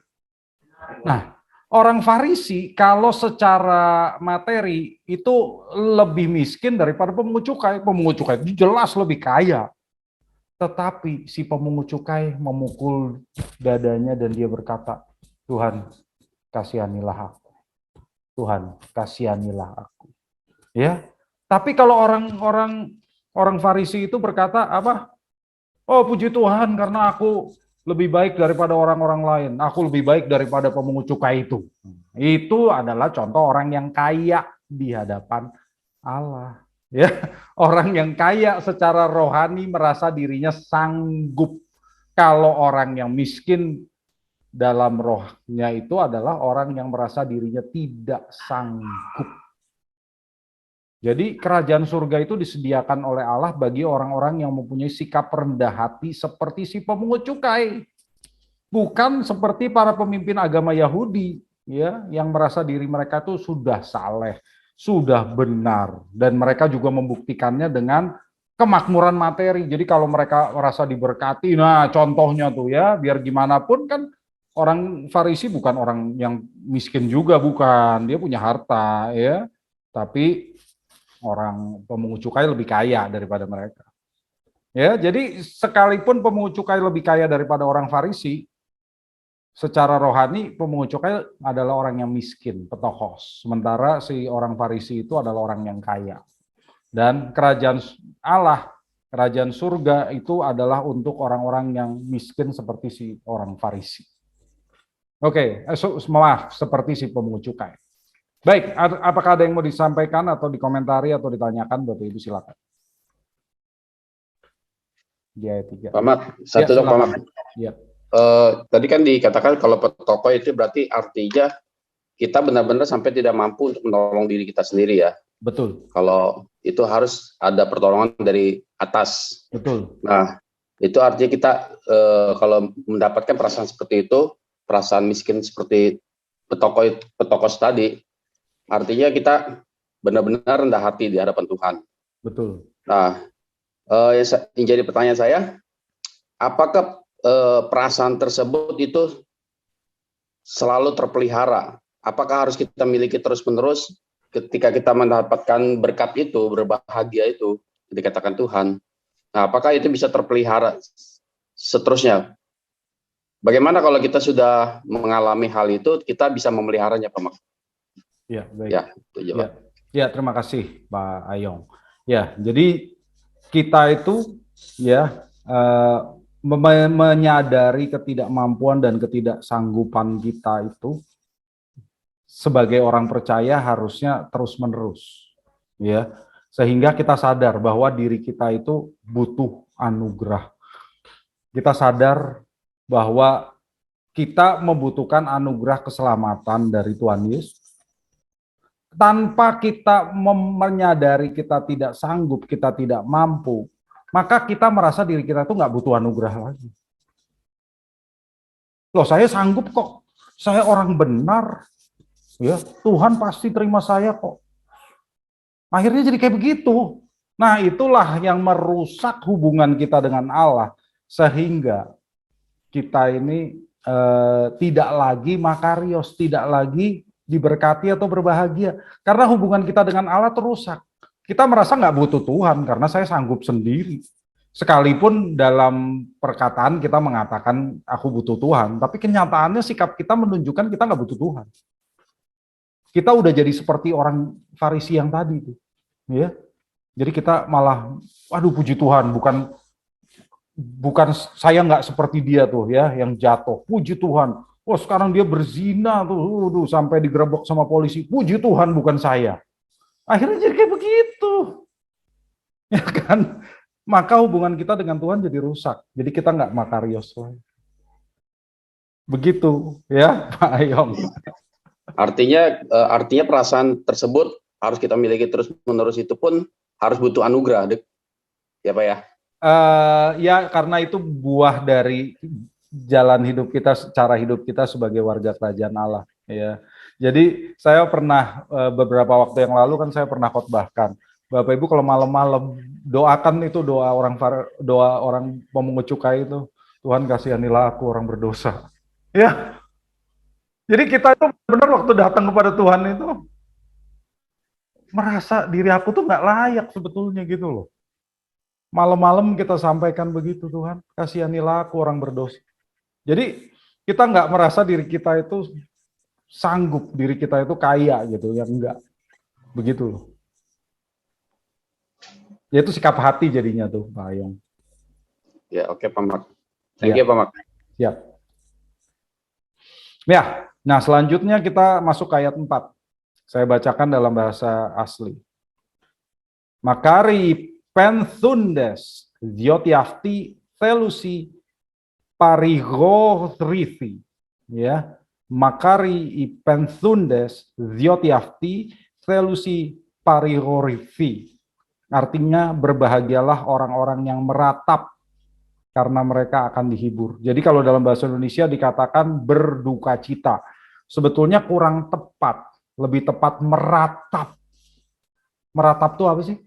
Nah, orang Farisi kalau secara materi itu lebih miskin daripada pemungut cukai. Pemungut cukai itu jelas lebih kaya. Tetapi si pemungut cukai memukul dadanya dan dia berkata, Tuhan, kasihanilah aku. Tuhan, kasihanilah aku. Ya. Tapi kalau orang Farisi itu berkata apa? Oh, puji Tuhan karena aku lebih baik daripada orang-orang lain. Aku lebih baik daripada pemungut cukai itu. Itu adalah contoh orang yang kaya di hadapan Allah. Ya, orang yang kaya secara rohani merasa dirinya sanggup. Kalau orang yang miskin dalam rohnya itu adalah orang yang merasa dirinya tidak sanggup. Jadi kerajaan surga itu disediakan oleh Allah bagi orang-orang yang mempunyai sikap rendah hati seperti si pemungut cukai. Bukan seperti para pemimpin agama Yahudi ya, yang merasa diri mereka itu sudah saleh, sudah benar, dan mereka juga membuktikannya dengan kemakmuran materi. Jadi kalau mereka merasa diberkati, nah contohnya tuh ya, biar gimana pun kan orang Farisi bukan orang yang miskin juga, bukan. Dia punya harta ya. Tapi orang pemungut cukai lebih kaya daripada mereka. Ya, jadi sekalipun pemungut cukai lebih kaya daripada orang Farisi, secara rohani pemungut cukai adalah orang yang miskin, petohos. Sementara si orang Farisi itu adalah orang yang kaya. Dan kerajaan Allah, kerajaan surga itu adalah untuk orang-orang yang miskin seperti si orang Farisi. Oke, maaf, seperti si pemungut cukai. Baik, apakah ada yang mau disampaikan atau dikomentari atau ditanyakan, Bapak Ibu silakan. Di ayat 3. Pak Mat, satu dong Pak Mat. Ya. Tadi kan dikatakan kalau petoko itu berarti artinya kita benar-benar sampai tidak mampu untuk menolong diri kita sendiri ya. Betul. Kalau itu harus ada pertolongan dari atas. Betul. Nah, itu artinya kita kalau mendapatkan perasaan seperti itu, perasaan miskin seperti petoko tadi, artinya kita benar-benar rendah hati di hadapan Tuhan. Betul. Nah, yang jadi pertanyaan saya, apakah perasaan tersebut itu selalu terpelihara? Apakah harus kita miliki terus-menerus ketika kita mendapatkan berkat itu, berbahagia itu, dikatakan Tuhan? Nah, apakah itu bisa terpelihara seterusnya? Bagaimana kalau kita sudah mengalami hal itu, kita bisa memeliharanya, Pak Mak? Ya, baik. Ya, itu aja, Pak. Ya, terima kasih Pak Ayong. Ya, jadi kita itu ya menyadari ketidakmampuan dan ketidaksanggupan kita itu sebagai orang percaya harusnya terus-menerus ya. Sehingga kita sadar bahwa diri kita itu butuh anugerah. Kita sadar bahwa kita membutuhkan anugerah keselamatan dari Tuhan Yesus. Tanpa kita menyadari kita tidak sanggup, kita tidak mampu, maka kita merasa diri kita itu nggak butuh anugerah lagi. Loh, saya sanggup kok, saya orang benar, ya Tuhan pasti terima saya kok. Akhirnya jadi kayak begitu. Nah, itulah yang merusak hubungan kita dengan Allah, sehingga kita ini tidak lagi makarios, tidak lagi diberkati atau berbahagia. Karena hubungan kita dengan Allah terusak. Kita merasa nggak butuh Tuhan karena saya sanggup sendiri. Sekalipun dalam perkataan kita mengatakan aku butuh Tuhan, tapi kenyataannya sikap kita menunjukkan kita nggak butuh Tuhan. Kita udah jadi seperti orang Farisi yang tadi itu, ya. Jadi kita malah, waduh puji Tuhan, bukan saya nggak seperti dia tuh ya, yang jatuh. Puji Tuhan, oh sekarang dia berzina tuh, sampai digerebek sama polisi. Puji Tuhan, bukan saya. Akhirnya jadi kayak begitu, ya kan? Maka hubungan kita dengan Tuhan jadi rusak. Jadi kita nggak makarios lagi. Begitu ya, Pak Ayong. Artinya perasaan tersebut harus kita miliki terus-menerus, itu pun harus butuh anugerah, Dek. Ya Pak ya? Ya karena itu buah dari jalan hidup kita, cara hidup kita sebagai warga kerajaan Allah. Ya. Jadi saya pernah beberapa waktu yang lalu kan saya pernah khotbahkan. Bapak Ibu kalau malam-malam doakan itu doa orang pemungut cukai itu, Tuhan kasihanilah aku orang berdosa. Ya. Jadi kita itu benar waktu datang kepada Tuhan itu merasa diri aku tuh nggak layak sebetulnya gitu loh. Malam-malam kita sampaikan begitu, Tuhan kasihanilah aku orang berdosa. Jadi kita nggak merasa diri kita itu sanggup, diri kita itu kaya gitu, ya enggak. Begitu loh. Ya itu sikap hati jadinya tuh, Pak Ayong. Ya, oke Pak Mak. Thank you Pak Mak. Siap. Ya, nah selanjutnya kita masuk ke ayat 4. Saya bacakan dalam bahasa asli. Makari penthundes diotiafti thelusi parigorithi. Ya, makari penthundes diotiafti thelusi parigorithi. Artinya berbahagialah orang-orang yang meratap karena mereka akan dihibur. Jadi kalau dalam bahasa Indonesia dikatakan berduka cita. Sebetulnya kurang tepat, lebih tepat meratap. Meratap itu apa sih?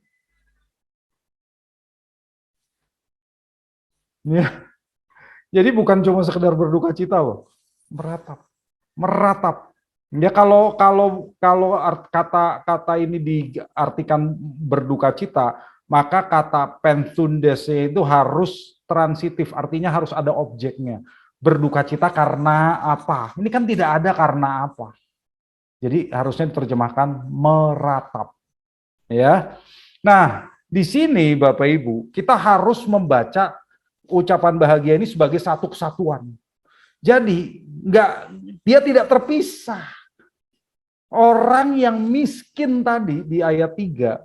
Ya. Jadi bukan cuma sekedar berduka cita loh. Meratap. Meratap. Ya kalau kata ini diartikan berduka cita, maka kata penthundese itu harus transitif, artinya harus ada objeknya. Berduka cita karena apa? Ini kan tidak ada karena apa. Jadi harusnya diterjemahkan meratap. Ya. Nah, di sini Bapak Ibu, kita harus membaca ucapan bahagia ini sebagai satu kesatuan. Jadi dia tidak terpisah. Orang yang miskin tadi di ayat 3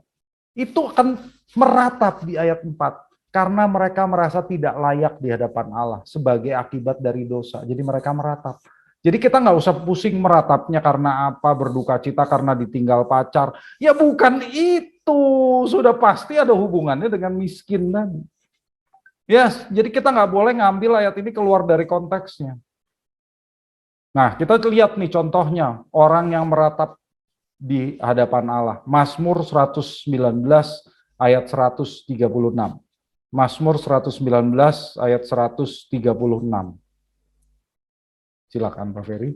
itu akan meratap di ayat 4 karena mereka merasa tidak layak di hadapan Allah sebagai akibat dari dosa. Jadi mereka meratap. Jadi kita nggak usah pusing meratapnya karena apa, berduka cita karena ditinggal pacar. Ya bukan itu, sudah pasti ada hubungannya dengan miskin tadi. Ya, jadi kita nggak boleh ngambil ayat ini keluar dari konteksnya. Nah, kita lihat nih contohnya, orang yang meratap di hadapan Allah. Mazmur 119 ayat 136. Mazmur 119 ayat 136. Silakan Pak Ferry.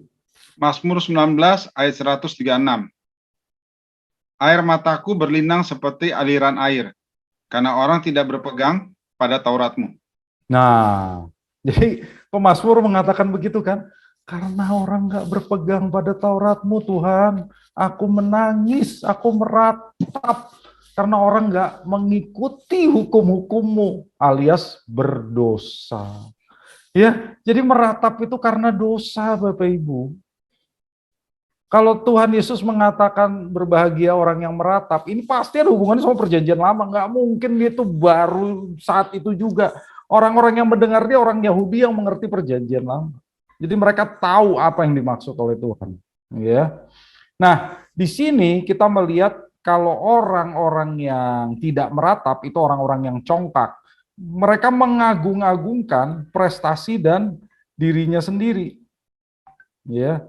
Mazmur 19 ayat 136. Air mataku berlinang seperti aliran air, karena orang tidak berpegang pada Tauratmu. Nah, jadi pemazmur mengatakan begitu kan? Karena orang nggak berpegang pada Tauratmu Tuhan, aku menangis, aku meratap. Karena orang nggak mengikuti hukum-hukum-Mu, alias berdosa. Ya, jadi meratap itu karena dosa, Bapak Ibu. Kalau Tuhan Yesus mengatakan berbahagia orang yang meratap, ini pasti ada hubungannya sama perjanjian lama. Nggak mungkin itu baru saat itu juga. Orang-orang yang mendengar dia orang Yahudi yang mengerti perjanjian lama. Jadi mereka tahu apa yang dimaksud oleh Tuhan. Ya. Nah, di sini kita melihat kalau orang-orang yang tidak meratap itu orang-orang yang congkak. Mereka mengagung-agungkan prestasi dan dirinya sendiri. Ya.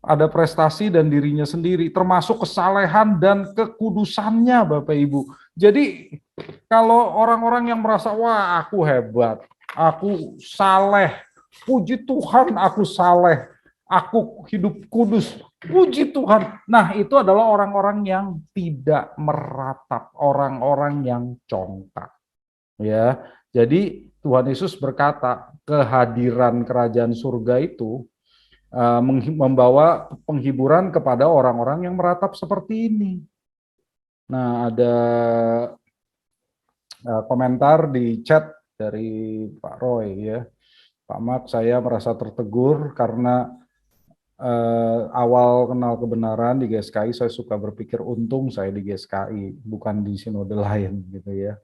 Ada prestasi dan dirinya sendiri, termasuk kesalehan dan kekudusannya, Bapak Ibu. Jadi kalau orang-orang yang merasa, wah aku hebat, aku saleh, puji Tuhan aku saleh, aku hidup kudus, puji Tuhan. Nah itu adalah orang-orang yang tidak meratap, orang-orang yang congkak. Ya, jadi Tuhan Yesus berkata, kehadiran kerajaan surga itu membawa penghiburan kepada orang-orang yang meratap seperti ini. Nah, ada komentar di chat dari Pak Roy ya. Pak Mak, saya merasa tertegur karena awal kenal kebenaran di GSKI saya suka berpikir untung saya di GSKI, bukan di sinode lain gitu ya.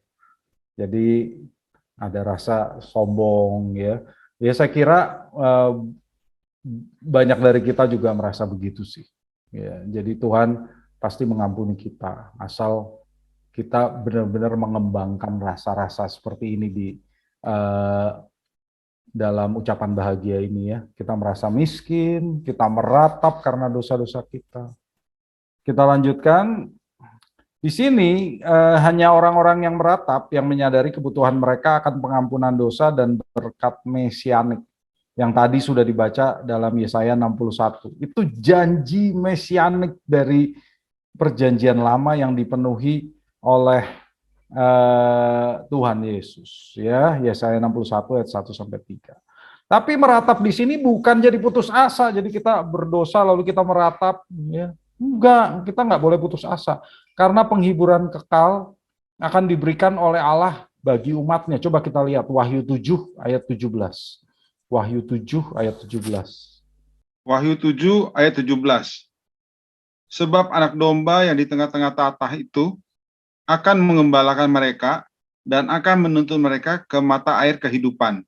Jadi ada rasa sombong ya. Ya saya kira banyak dari kita juga merasa begitu sih. Ya, jadi Tuhan pasti mengampuni kita asal kita benar-benar mengembangkan rasa-rasa seperti ini di dalam ucapan bahagia ini ya. Kita merasa miskin, kita meratap karena dosa-dosa kita. Kita lanjutkan. Di sini hanya orang-orang yang meratap yang menyadari kebutuhan mereka akan pengampunan dosa dan berkat mesianik. Yang tadi sudah dibaca dalam Yesaya 61. Itu janji mesianik dari perjanjian lama yang dipenuhi oleh Tuhan Yesus. Ya, Yesaya 61 ayat 1 sampai 3. Tapi meratap di sini bukan jadi putus asa, jadi kita berdosa lalu kita meratap. Ya. Enggak, kita nggak boleh putus asa. Karena penghiburan kekal akan diberikan oleh Allah bagi umatnya. Coba kita lihat Wahyu 7 ayat 17. Wahyu 7 ayat 17. Wahyu 7 ayat 17. Sebab anak domba yang di tengah-tengah tatah itu akan mengembalakan mereka dan akan menuntun mereka ke mata air kehidupan.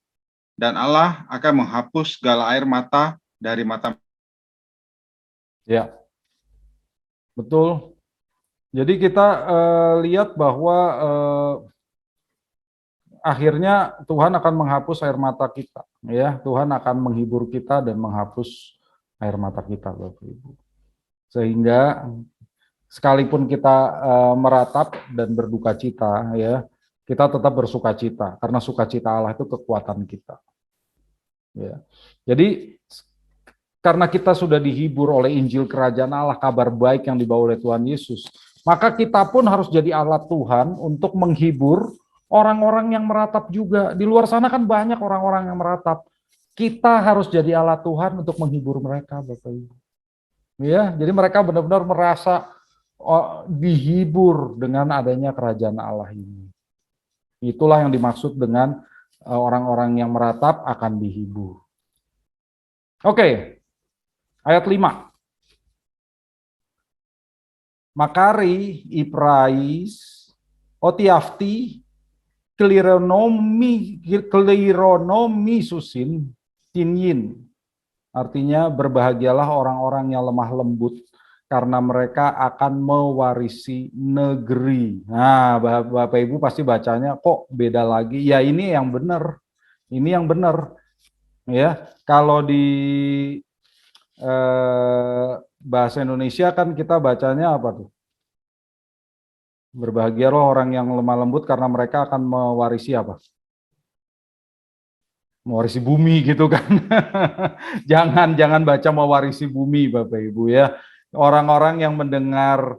Dan Allah akan menghapus segala air mata dari mata. Ya, betul. Jadi kita lihat bahwa akhirnya Tuhan akan menghapus air mata kita, ya. Tuhan akan menghibur kita dan menghapus air mata kita, Bapak Ibu. Sehingga sekalipun kita meratap dan berduka cita, ya, kita tetap bersuka cita karena sukacita Allah itu kekuatan kita. Ya. Jadi karena kita sudah dihibur oleh Injil Kerajaan Allah, kabar baik yang dibawa oleh Tuhan Yesus, maka kita pun harus jadi alat Tuhan untuk menghibur orang-orang yang meratap juga. Di luar sana kan banyak orang-orang yang meratap. Kita harus jadi alat Tuhan untuk menghibur mereka, Bapak Ibu. Ya, jadi mereka benar-benar merasa dihibur dengan adanya kerajaan Allah ini. Itulah yang dimaksud dengan orang-orang yang meratap akan dihibur. Oke, ayat 5. Makari, Iprais, Otiafti, Kelironomi susin, tinyin. Artinya berbahagialah orang-orang yang lemah lembut, karena mereka akan mewarisi negeri. Nah, Bapak Ibu pasti bacanya kok beda lagi. Ya ini yang benar. Ini yang benar. Ya, kalau di bahasa Indonesia kan kita bacanya apa tuh? Berbahagialah orang yang lemah lembut karena mereka akan mewarisi apa? Mewarisi bumi gitu kan. Jangan baca mewarisi bumi Bapak Ibu ya. Orang-orang yang mendengar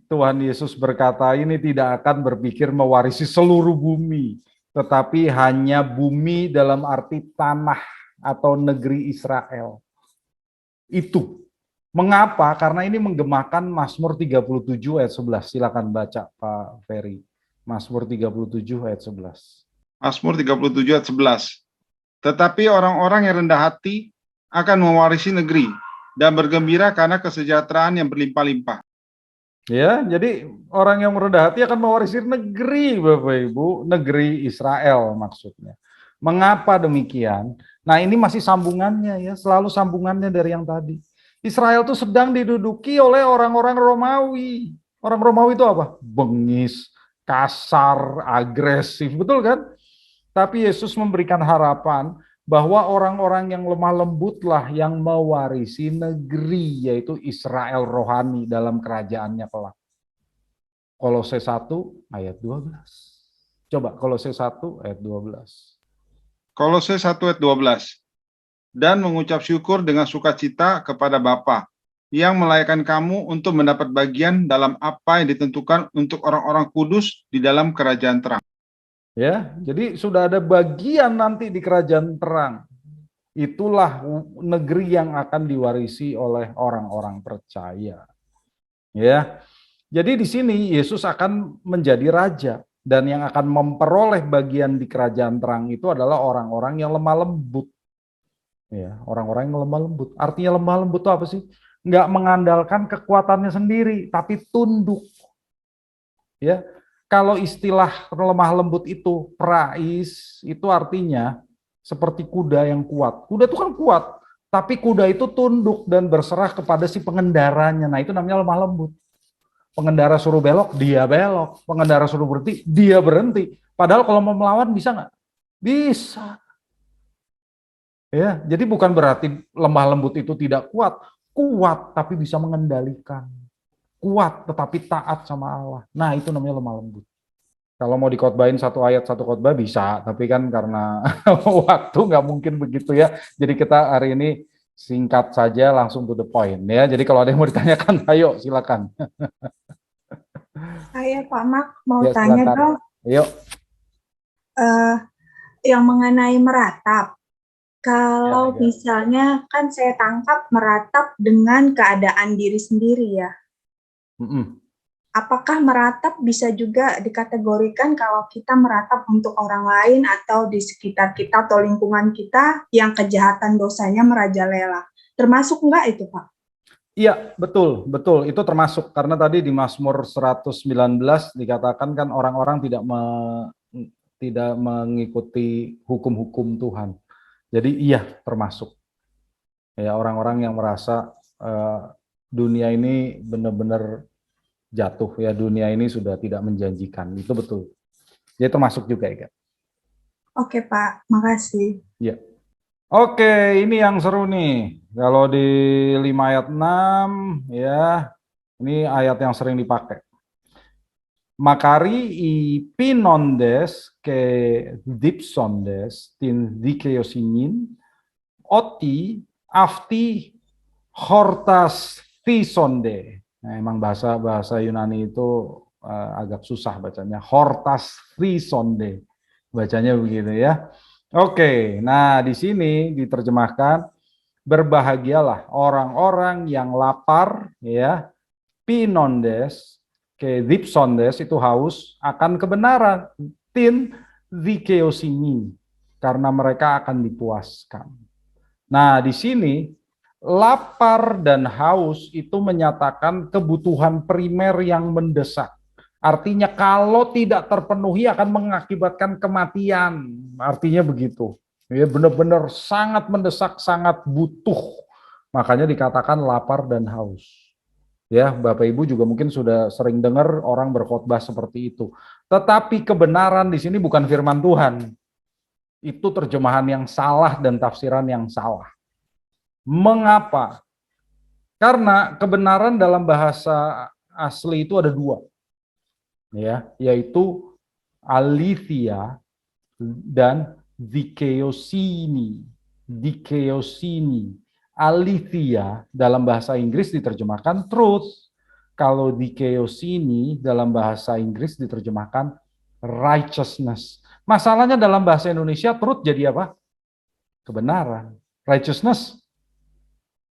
Tuhan Yesus berkata ini tidak akan berpikir mewarisi seluruh bumi, tetapi hanya bumi dalam arti tanah atau negeri Israel. Itu. Mengapa? Karena ini menggemakan Mazmur 37 ayat 11. Silakan baca Pak Ferry. Mazmur 37 ayat 11. Mazmur 37 ayat 11. Tetapi orang-orang yang rendah hati akan mewarisi negeri, dan bergembira karena kesejahteraan yang berlimpah-limpah. Ya, jadi orang yang merendah hati akan mewarisi negeri, Bapak Ibu, negeri Israel maksudnya. Mengapa demikian? Nah, ini masih sambungannya ya, selalu sambungannya dari yang tadi. Israel itu sedang diduduki oleh orang-orang Romawi. Orang Romawi itu apa? Bengis, kasar, agresif, betul kan? Tapi Yesus memberikan harapan bahwa orang-orang yang lemah lembutlah yang mewarisi negeri, yaitu Israel rohani dalam kerajaannya kelak. Kolose 1 ayat 12. Coba Kolose 1 ayat 12. Kolose 1 ayat 12. Dan mengucap syukur dengan sukacita kepada Bapa yang melayakkan kamu untuk mendapat bagian dalam apa yang ditentukan untuk orang-orang kudus di dalam kerajaan terang. Ya, jadi sudah ada bagian nanti di kerajaan terang. Itulah negeri yang akan diwarisi oleh orang-orang percaya. Ya. Jadi di sini Yesus akan menjadi raja dan yang akan memperoleh bagian di kerajaan terang itu adalah orang-orang yang lemah lembut. Ya, orang-orang yang lemah lembut. Artinya lemah lembut itu apa sih? Nggak mengandalkan kekuatannya sendiri, tapi tunduk. Ya, kalau istilah lemah lembut itu prais, itu artinya seperti kuda yang kuat. Kuda itu kan kuat, tapi kuda itu tunduk dan berserah kepada si pengendaranya. Nah, itu namanya lemah lembut. Pengendara suruh belok, dia belok. Pengendara suruh berhenti, dia berhenti. Padahal kalau mau melawan bisa nggak? Bisa. Ya, jadi bukan berarti lemah lembut itu tidak kuat. Kuat, tapi bisa mengendalikan. Kuat, tetapi taat sama Allah. Nah, itu namanya lemah lembut. Kalau mau dikotbahin satu ayat, satu khotbah bisa. Tapi kan karena waktu nggak mungkin begitu ya. Jadi kita hari ini singkat saja, langsung to the point ya. Jadi kalau ada yang mau ditanyakan, ayo silakan. Saya Pak Mak mau Ya, tanya silakan. dong, Yuk. yang mengenai meratap. Kalau Ya. misalnya kan saya tangkap meratap dengan keadaan diri sendiri ya. Apakah meratap bisa juga dikategorikan kalau kita meratap untuk orang lain atau di sekitar kita atau lingkungan kita yang kejahatan dosanya merajalela? Termasuk enggak itu, Pak? Iya, betul. Itu termasuk karena tadi di Mazmur 119 dikatakan kan orang-orang tidak mengikuti hukum-hukum Tuhan. Jadi iya termasuk. Ya, orang-orang yang merasa dunia ini benar-benar jatuh ya, dunia ini sudah tidak menjanjikan. Itu betul. Jadi termasuk juga ya. Oke, Pak. Makasih. Iya. Oke, ini yang seru nih. Kalau di 5 ayat 6 ya, ini ayat yang sering dipakai. Makari pinondes ke dipsondes tin dikeosinin oti afti hortas fisonde. Nah, emang bahasa Yunani itu agak susah bacanya. Hortas fisonde. Bacanya begitu ya. Oke, nah di sini diterjemahkan berbahagialah orang-orang yang lapar ya, pinondes ke dipsondes itu haus akan kebenaran, tin dikeosini karena mereka akan dipuaskan. Nah, di sini lapar dan haus itu menyatakan kebutuhan primer yang mendesak. Artinya kalau tidak terpenuhi akan mengakibatkan kematian. Artinya begitu. Ya, benar-benar sangat mendesak, sangat butuh. Makanya dikatakan lapar dan haus. Ya, Bapak Ibu juga mungkin sudah sering dengar orang berkhotbah seperti itu. Tetapi kebenaran di sini bukan firman Tuhan. Itu terjemahan yang salah dan tafsiran yang salah. Mengapa? Karena kebenaran dalam bahasa asli itu ada dua. Ya, yaitu alithia dan dikeosini. Alithia dalam bahasa Inggris diterjemahkan truth. Kalau dikeosini dalam bahasa Inggris diterjemahkan righteousness. Masalahnya dalam bahasa Indonesia truth jadi apa? Kebenaran. Righteousness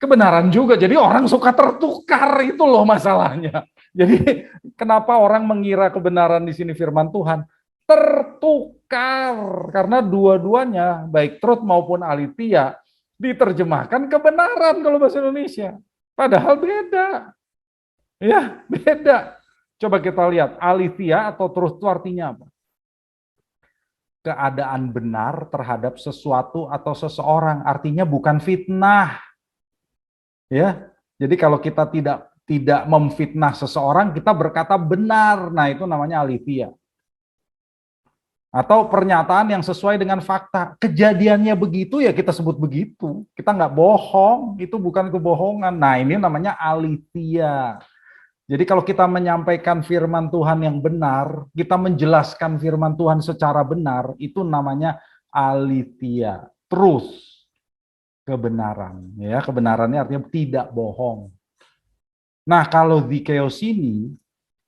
kebenaran juga. Jadi orang suka tertukar, itu loh masalahnya. Jadi kenapa orang mengira kebenaran di sini firman Tuhan? Tertukar karena dua-duanya baik truth maupun aletheia diterjemahkan kebenaran kalau bahasa Indonesia. Padahal beda. Ya, beda. Coba kita lihat, alithia atau truth itu artinya apa? Keadaan benar terhadap sesuatu atau seseorang, artinya bukan fitnah. Ya. Jadi kalau kita tidak memfitnah seseorang, kita berkata benar. Nah, itu namanya alithia. Atau pernyataan yang sesuai dengan fakta. Kejadiannya begitu, ya kita sebut begitu. Kita nggak bohong, itu bukan kebohongan. Nah, ini namanya alithia. Jadi kalau kita menyampaikan firman Tuhan yang benar, kita menjelaskan firman Tuhan secara benar, itu namanya alithia, truth, kebenaran. Ya, kebenarannya artinya tidak bohong. Nah, kalau dikeos ini,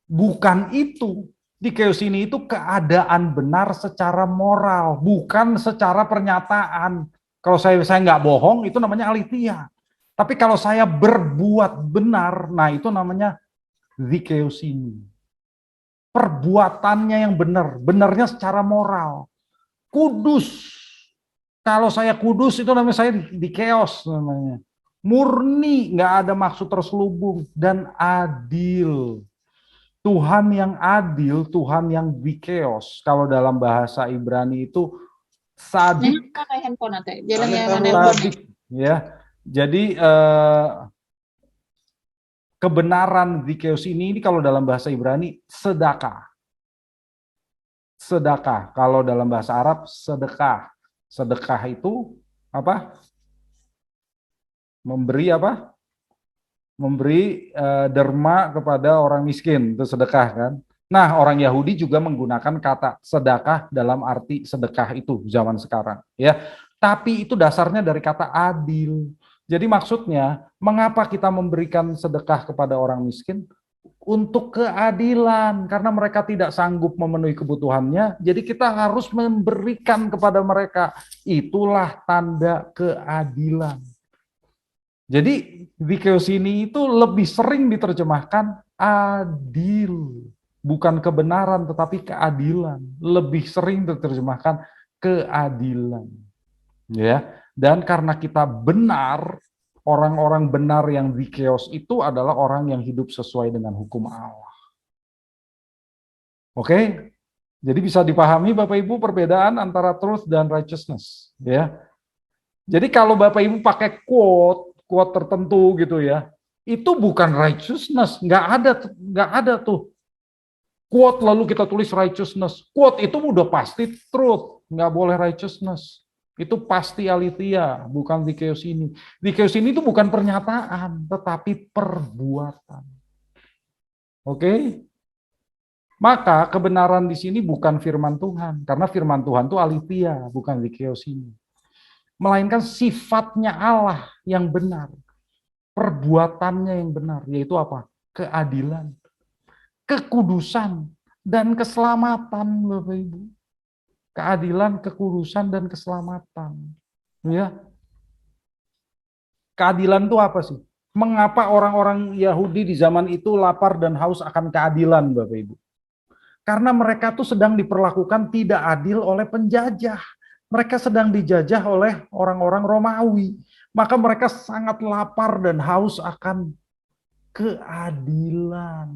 bukan itu. Dikeos ini itu keadaan benar secara moral, bukan secara pernyataan. Kalau saya nggak bohong, itu namanya alithia. Tapi kalau saya berbuat benar, nah itu namanya dikeos ini. Perbuatannya yang benar, benarnya secara moral. Kudus. Kalau saya kudus, itu namanya saya dikeos namanya. Murni, nggak ada maksud terselubung, dan adil. Tuhan yang adil, Tuhan yang dikeos. Kalau dalam bahasa Ibrani itu sadik. Sadik, ya. Jadi kebenaran dikeos ini kalau dalam bahasa Ibrani sedekah. Sedekah. Kalau dalam bahasa Arab sedekah. Sedekah itu apa? Memberi apa? Memberi derma kepada orang miskin, itu sedekah kan. Nah, orang Yahudi juga menggunakan kata sedekah dalam arti sedekah itu zaman sekarang, ya. Tapi itu dasarnya dari kata adil. Jadi maksudnya, mengapa kita memberikan sedekah kepada orang miskin? Untuk keadilan, karena mereka tidak sanggup memenuhi kebutuhannya, jadi kita harus memberikan kepada mereka. Itulah tanda keadilan. Jadi dikeos ini itu lebih sering diterjemahkan adil, bukan kebenaran tetapi keadilan. Lebih sering diterjemahkan keadilan. Ya, dan karena kita benar, orang-orang benar yang dikeos itu adalah orang yang hidup sesuai dengan hukum Allah. Oke? Jadi bisa dipahami Bapak Ibu perbedaan antara truth dan righteousness, ya. Jadi kalau Bapak Ibu pakai quote tertentu gitu ya, itu bukan righteousness, nggak ada tuh quote lalu kita tulis righteousness. Quote itu udah pasti truth, nggak boleh righteousness. Itu pasti alithia, bukan dikeos ini. Dikeos ini itu bukan pernyataan, tetapi perbuatan. Oke? Maka kebenaran di sini bukan firman Tuhan, karena firman Tuhan itu alithia, bukan dikeos ini. Melainkan sifatnya Allah yang benar, perbuatannya yang benar, yaitu apa? Keadilan, kekudusan, dan keselamatan, Bapak Ibu. Keadilan, kekudusan, dan keselamatan. Ya. Keadilan itu apa sih? Mengapa orang-orang Yahudi di zaman itu lapar dan haus akan keadilan, Bapak Ibu? Karena mereka tuh sedang diperlakukan tidak adil oleh penjajah. Mereka sedang dijajah oleh orang-orang Romawi. Maka mereka sangat lapar dan haus akan keadilan.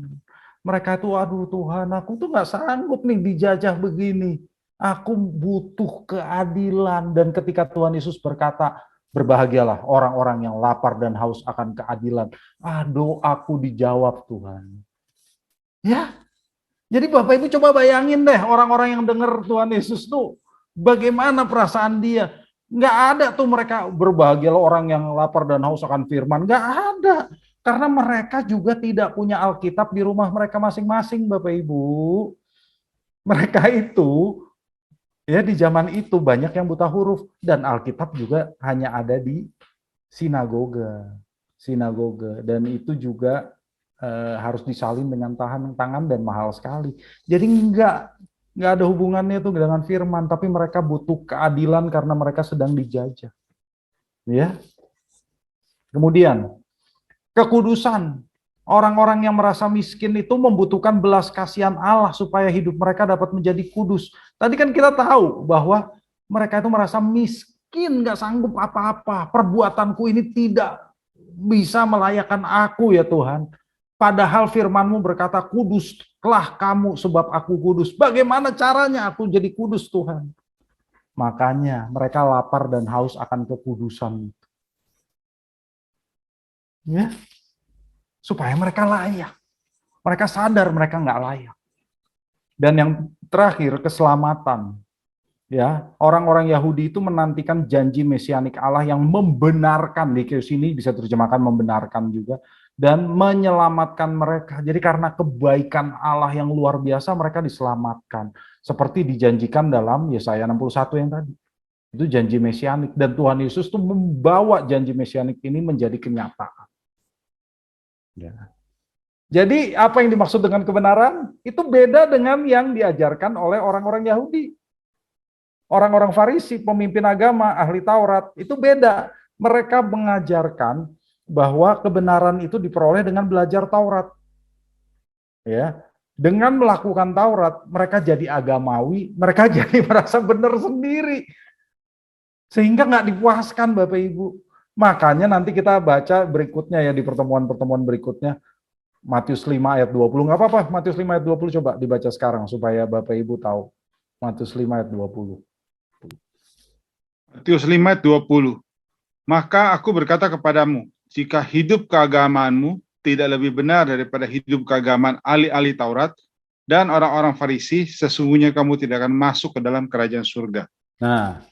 Mereka itu, aduh Tuhan, aku tuh nggak sanggup nih dijajah begini. Aku butuh keadilan. Dan ketika Tuhan Yesus berkata, berbahagialah orang-orang yang lapar dan haus akan keadilan. Doaku dijawab Tuhan. Ya, jadi Bapak Ibu coba bayangin deh orang-orang yang dengar Tuhan Yesus tuh, bagaimana perasaan dia. Nggak ada tuh mereka berbahagialah orang yang lapar dan haus akan firman. Nggak ada. Karena mereka juga tidak punya Alkitab di rumah mereka masing-masing, Bapak Ibu. Mereka itu, ya di zaman itu banyak yang buta huruf. Dan Alkitab juga hanya ada di sinagoga. Dan itu juga harus disalin dengan tangan dan mahal sekali. Jadi nggak ada hubungannya tuh dengan firman, tapi mereka butuh keadilan karena mereka sedang dijajah. Ya. Kemudian kekudusan. Orang-orang yang merasa miskin itu membutuhkan belas kasihan Allah supaya hidup mereka dapat menjadi kudus. Tadi kan kita tahu bahwa mereka itu merasa miskin, nggak sanggup apa-apa. Perbuatanku ini tidak bisa melayakkan aku ya Tuhan. Padahal firman-Mu berkata, kuduslah kamu sebab aku kudus. Bagaimana caranya aku jadi kudus Tuhan? Makanya mereka lapar dan haus akan kekudusan. Ya, supaya mereka layak. Mereka sadar mereka nggak layak. Dan yang terakhir, keselamatan. Ya, orang-orang Yahudi itu menantikan janji mesianik Allah yang membenarkan, di sini bisa terjemahkan membenarkan juga, dan menyelamatkan mereka. Jadi karena kebaikan Allah yang luar biasa, mereka diselamatkan. Seperti dijanjikan dalam Yesaya 61 yang tadi. Itu janji mesianik. Dan Tuhan Yesus tuh membawa janji mesianik ini menjadi kenyataan. Ya. Jadi apa yang dimaksud dengan kebenaran? Itu beda dengan yang diajarkan oleh orang-orang Yahudi. Orang-orang Farisi, pemimpin agama, ahli Taurat, itu beda. Mereka mengajarkan bahwa kebenaran itu diperoleh dengan belajar Taurat. Ya, dengan melakukan Taurat, mereka jadi agamawi, mereka jadi merasa benar sendiri. Sehingga nggak dipuaskan Bapak Ibu. Makanya nanti kita baca berikutnya ya di pertemuan-pertemuan berikutnya. Matius 5 ayat 20. Nggak apa-apa, Matius 5 ayat 20 coba dibaca sekarang supaya Bapak Ibu tahu. Matius 5 ayat 20. Matius 5 ayat 20. Maka aku berkata kepadamu, jika hidup keagamaanmu tidak lebih benar daripada hidup keagamaan ahli-ahli Taurat dan orang-orang Farisi, sesungguhnya kamu tidak akan masuk ke dalam kerajaan surga. Nah,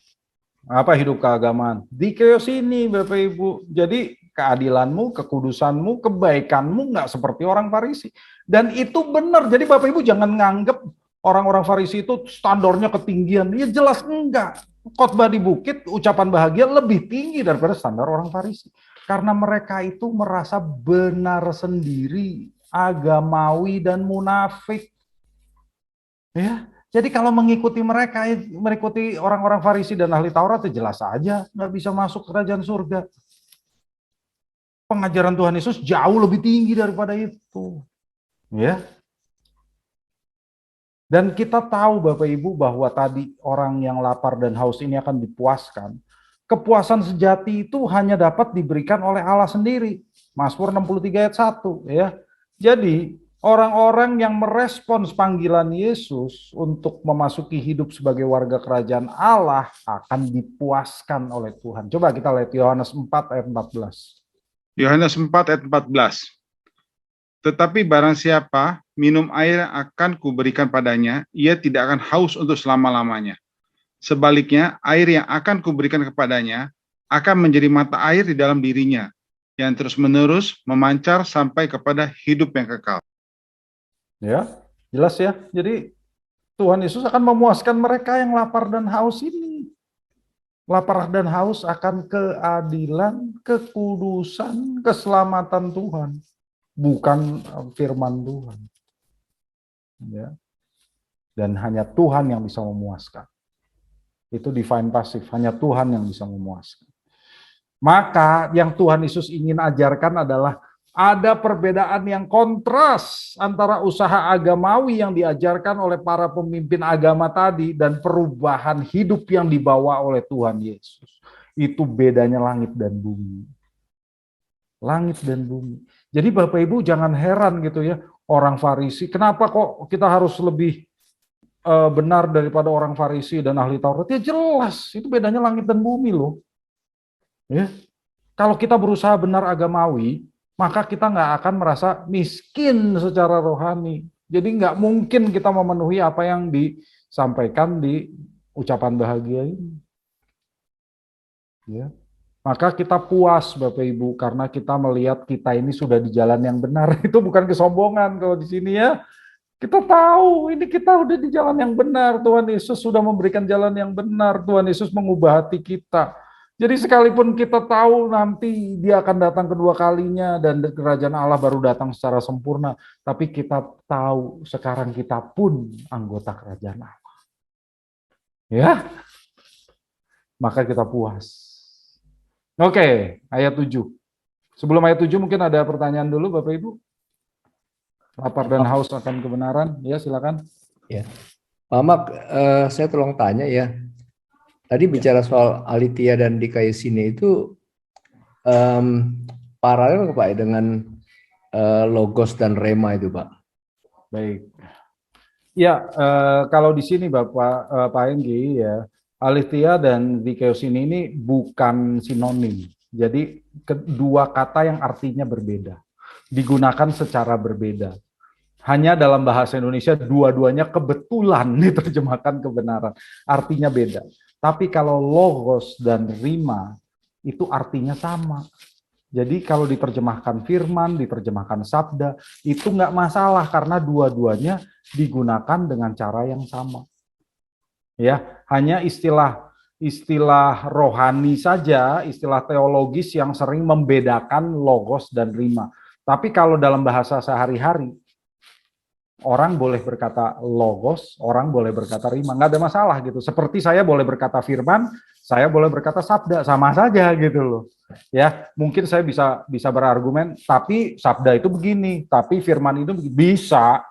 apa hidup keagamaan? Dikeos ini Bapak Ibu. Jadi keadilanmu, kekudusanmu, kebaikanmu nggak seperti orang Farisi. Dan itu benar. Jadi Bapak Ibu jangan nganggep orang-orang Farisi itu standarnya ketinggian. Ya jelas enggak. Khotbah di bukit, ucapan bahagia lebih tinggi daripada standar orang Farisi. Karena mereka itu merasa benar sendiri, agamawi dan munafik. Ya, jadi kalau mengikuti mereka, mengikuti orang-orang Farisi dan ahli Taurat, itu jelas saja nggak bisa masuk kerajaan surga. Pengajaran Tuhan Yesus jauh lebih tinggi daripada itu. Ya. Dan kita tahu Bapak Ibu bahwa tadi orang yang lapar dan haus ini akan dipuaskan. Kepuasan sejati itu hanya dapat diberikan oleh Allah sendiri. Mazmur 63 ayat 1 ya. Jadi orang-orang yang merespons panggilan Yesus untuk memasuki hidup sebagai warga kerajaan Allah akan dipuaskan oleh Tuhan. Coba kita lihat Yohanes 4 ayat 14. Yohanes 4 ayat 14. Tetapi barang siapa minum air yang akan kuberikan padanya, ia tidak akan haus untuk selama-lamanya. Sebaliknya, air yang akan kuberikan kepadanya akan menjadi mata air di dalam dirinya, yang terus-menerus memancar sampai kepada hidup yang kekal. Ya, jelas ya. Jadi Tuhan Yesus akan memuaskan mereka yang lapar dan haus ini. Lapar dan haus akan keadilan, kekudusan, keselamatan Tuhan. Bukan firman Tuhan. Ya. Dan hanya Tuhan yang bisa memuaskan. Itu divine passive, hanya Tuhan yang bisa memuaskan. Maka yang Tuhan Yesus ingin ajarkan adalah ada perbedaan yang kontras antara usaha agamawi yang diajarkan oleh para pemimpin agama tadi dan perubahan hidup yang dibawa oleh Tuhan Yesus. Itu bedanya langit dan bumi. Langit dan bumi. Jadi Bapak Ibu jangan heran gitu ya, orang Farisi, kenapa kok kita harus lebih benar daripada orang Farisi dan ahli Taurat? Ya jelas, itu bedanya langit dan bumi loh. Ya. Kalau kita berusaha benar agamawi, maka kita nggak akan merasa miskin secara rohani. Jadi nggak mungkin kita memenuhi apa yang disampaikan di ucapan bahagia ini. Ya. Maka kita puas Bapak Ibu karena kita melihat kita ini sudah di jalan yang benar. Itu bukan kesombongan kalau di sini ya. Kita tahu ini kita udah di jalan yang benar. Tuhan Yesus sudah memberikan jalan yang benar. Tuhan Yesus mengubah hati kita. Jadi sekalipun kita tahu nanti dia akan datang kedua kalinya dan kerajaan Allah baru datang secara sempurna. Tapi kita tahu sekarang kita pun anggota kerajaan Allah. Ya. Maka kita puas. Oke, ayat 7. Sebelum ayat 7 mungkin ada pertanyaan dulu Bapak Ibu. Lapar dan haus akan kebenaran. Ya, silakan. Ya. Pak Mak, saya tolong tanya ya. Tadi bicara soal Alitia dan Dikaiosine itu paralel Pak dengan logos dan rema itu Pak. Baik. Ya, kalau di sini Pak Enggi ya, Aletheia dan Dikaiosine ini bukan sinonim. Jadi kedua kata yang artinya berbeda, digunakan secara berbeda. Hanya dalam bahasa Indonesia dua-duanya kebetulan diterjemahkan kebenaran, artinya beda. Tapi kalau logos dan rima itu artinya sama. Jadi kalau diterjemahkan firman, diterjemahkan sabda, itu nggak masalah karena dua-duanya digunakan dengan cara yang sama. Ya, hanya istilah rohani saja, istilah teologis yang sering membedakan logos dan rima. Tapi kalau dalam bahasa sehari-hari, orang boleh berkata logos, orang boleh berkata rima, nggak ada masalah gitu. Seperti saya boleh berkata firman, saya boleh berkata sabda, sama saja gitu loh. Ya, mungkin saya bisa berargumen, tapi sabda itu begini, tapi firman itu bisa.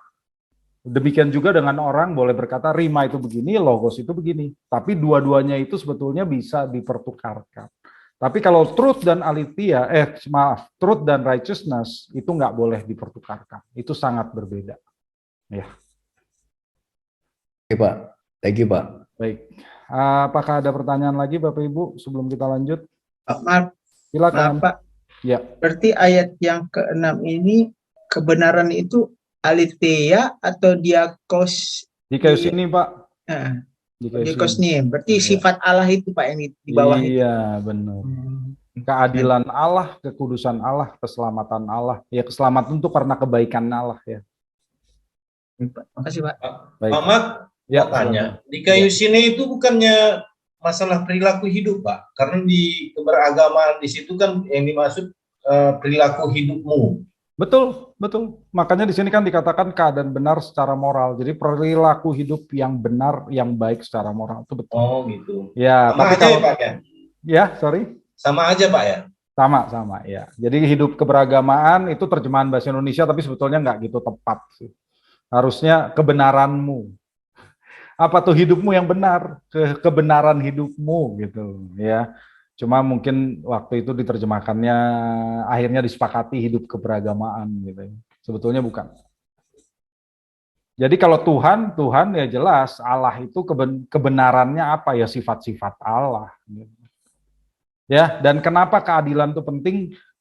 Demikian juga dengan orang boleh berkata rima itu begini, logos itu begini. Tapi dua-duanya itu sebetulnya bisa dipertukarkan. Tapi kalau truth dan aletheia, truth dan righteousness itu nggak boleh dipertukarkan. Itu sangat berbeda. Ya. Oke Pak, thank you Pak. Baik. Apakah ada pertanyaan lagi Bapak Ibu sebelum kita lanjut? Maaf, Silakan. Pak. Ya. Berarti ayat yang ke-6 ini kebenaran itu aletheia atau diakos? Dikaiosine Pak. Dikaiosine. Berarti sifat Allah itu Pak yang di bawah itu. Iya, benar. Keadilan Allah, kekudusan Allah, keselamatan Allah. Ya, keselamatan itu karena kebaikan Allah ya. Makasih Pak. Baik. Pak Mat, Ya, tanya. Dikaiosine itu bukannya masalah perilaku hidup, Pak? Karena di keberagamaan di situ kan yang dimaksud perilaku hidupmu. Betul, betul. Makanya di sini kan dikatakan keadaan benar secara moral. Jadi perilaku hidup yang benar, yang baik secara moral itu betul. Oh, gitu. Ya, sama tapi aja kalau ya, Pak ya? Ya, sorry. Sama aja, Pak ya? Sama ya. Jadi hidup keberagamaan itu terjemahan bahasa Indonesia tapi sebetulnya nggak gitu tepat sih. Harusnya kebenaranmu. Apa tuh hidupmu yang benar? Kebenaran hidupmu gitu ya. Cuma mungkin waktu itu diterjemahkannya akhirnya disepakati hidup keberagamaan gitu. Sebetulnya bukan. Jadi kalau Tuhan ya jelas Allah itu kebenarannya apa ya, sifat-sifat Allah. Ya, dan kenapa keadilan itu penting?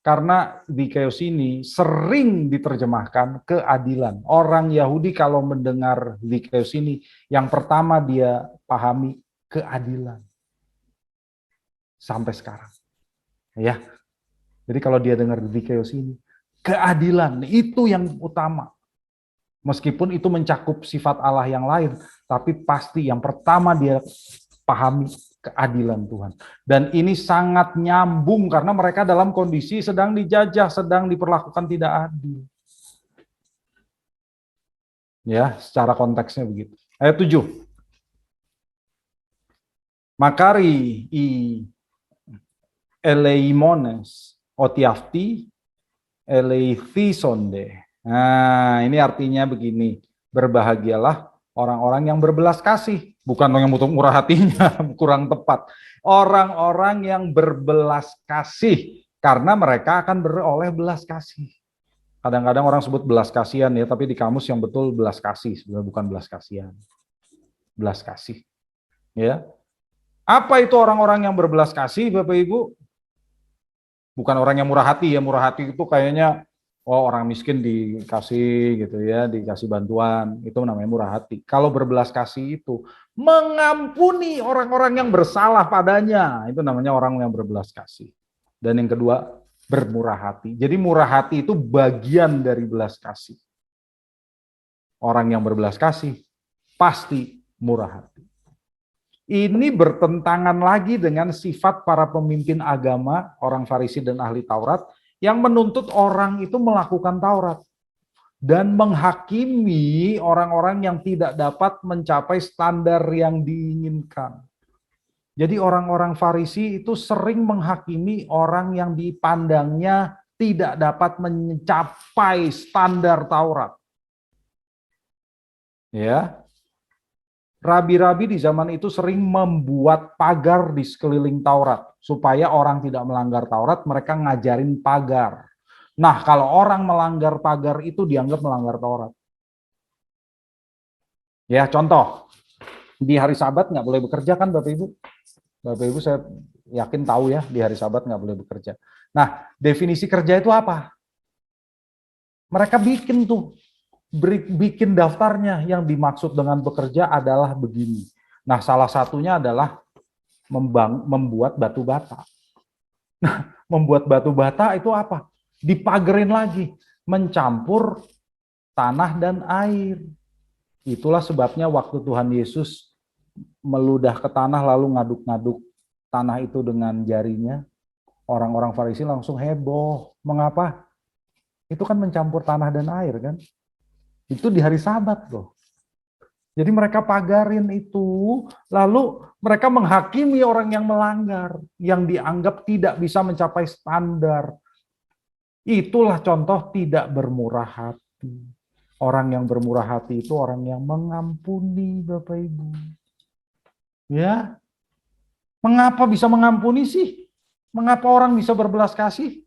Karena Dikaiosine sering diterjemahkan keadilan. Orang Yahudi kalau mendengar Dikaiosine, yang pertama dia pahami keadilan. Sampai sekarang. Ya. Jadi kalau dia dengar Dikaiosine, keadilan itu yang utama. Meskipun itu mencakup sifat Allah yang lain, tapi pasti yang pertama dia pahami keadilan Tuhan. Dan ini sangat nyambung karena mereka dalam kondisi sedang dijajah, sedang diperlakukan tidak adil. Ya, secara konteksnya begitu. Ayat 7. Makari I eleimones otiafti eleithysonde. Nah, ini artinya begini, berbahagialah orang-orang yang berbelas kasih. Bukan yang murah hatinya, kurang tepat. Orang-orang yang berbelas kasih, karena mereka akan beroleh belas kasih. Kadang-kadang orang sebut belas kasihan ya, tapi di kamus yang betul belas kasih, sebenarnya bukan belas kasihan. Belas kasih. Ya. Apa itu orang-orang yang berbelas kasih, Bapak Ibu? Bukan orang yang murah hati ya, murah hati itu kayaknya orang miskin dikasih gitu ya, dikasih bantuan, itu namanya murah hati. Kalau berbelas kasih itu mengampuni orang-orang yang bersalah padanya, itu namanya orang yang berbelas kasih. Dan yang kedua, bermurah hati. Jadi murah hati itu bagian dari belas kasih. Orang yang berbelas kasih pasti murah hati. Ini bertentangan lagi dengan sifat para pemimpin agama, orang Farisi dan ahli Taurat, yang menuntut orang itu melakukan Taurat dan menghakimi orang-orang yang tidak dapat mencapai standar yang diinginkan. Jadi orang-orang Farisi itu sering menghakimi orang yang dipandangnya tidak dapat mencapai standar Taurat. Ya. Rabi-rabi di zaman itu sering membuat pagar di sekeliling Taurat. Supaya orang tidak melanggar Taurat, mereka ngajarin pagar. Nah, kalau orang melanggar pagar itu dianggap melanggar Taurat. Ya, contoh. Di hari Sabat nggak boleh bekerja kan Bapak Ibu? Bapak Ibu saya yakin tahu ya, di hari Sabat nggak boleh bekerja. Nah, definisi kerja itu apa? Mereka bikin daftarnya, yang dimaksud dengan bekerja adalah begini. Nah, salah satunya adalah membuat batu bata. Nah, membuat batu bata itu apa? Dipagerin lagi, mencampur tanah dan air. Itulah sebabnya waktu Tuhan Yesus meludah ke tanah lalu ngaduk-ngaduk tanah itu dengan jarinya, orang-orang Farisi langsung heboh. Mengapa? Itu kan mencampur tanah dan air kan? Itu di hari Sabat loh. Jadi mereka pagarin itu, lalu mereka menghakimi orang yang melanggar, yang dianggap tidak bisa mencapai standar. Itulah contoh tidak bermurah hati. Orang yang bermurah hati itu orang yang mengampuni, Bapak Ibu. Ya, mengapa bisa mengampuni sih? Mengapa orang bisa berbelas kasih?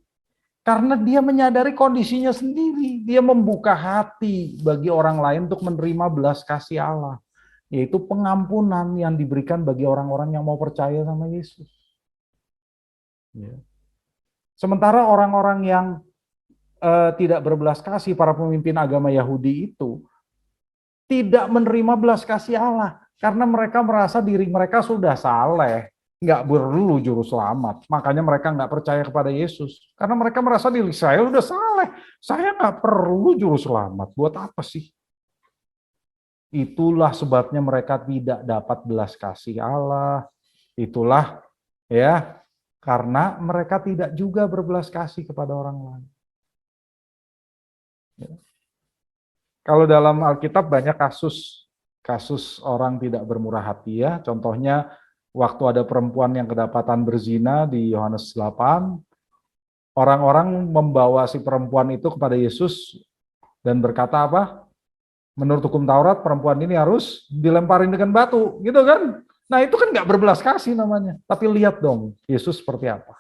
Karena dia menyadari kondisinya sendiri. Dia membuka hati bagi orang lain untuk menerima belas kasih Allah. Yaitu pengampunan yang diberikan bagi orang-orang yang mau percaya sama Yesus. Ya. Sementara orang-orang yang tidak berbelas kasih, para pemimpin agama Yahudi itu tidak menerima belas kasih Allah. Karena mereka merasa diri mereka sudah saleh. Nggak perlu juru selamat. Makanya mereka nggak percaya kepada Yesus. Karena mereka merasa diri saya udah saleh. Saya nggak perlu juru selamat. Buat apa sih? Itulah sebabnya mereka tidak dapat belas kasih Allah. Itulah ya, karena mereka tidak juga berbelas kasih kepada orang lain. Ya. Kalau dalam Alkitab banyak kasus orang tidak bermurah hati ya. Contohnya waktu ada perempuan yang kedapatan berzina di Yohanes 8, orang-orang membawa si perempuan itu kepada Yesus dan berkata apa? Menurut hukum Taurat, perempuan ini harus dilemparin dengan batu, gitu kan? Nah itu kan nggak berbelas kasih namanya. Tapi lihat dong, Yesus seperti apa?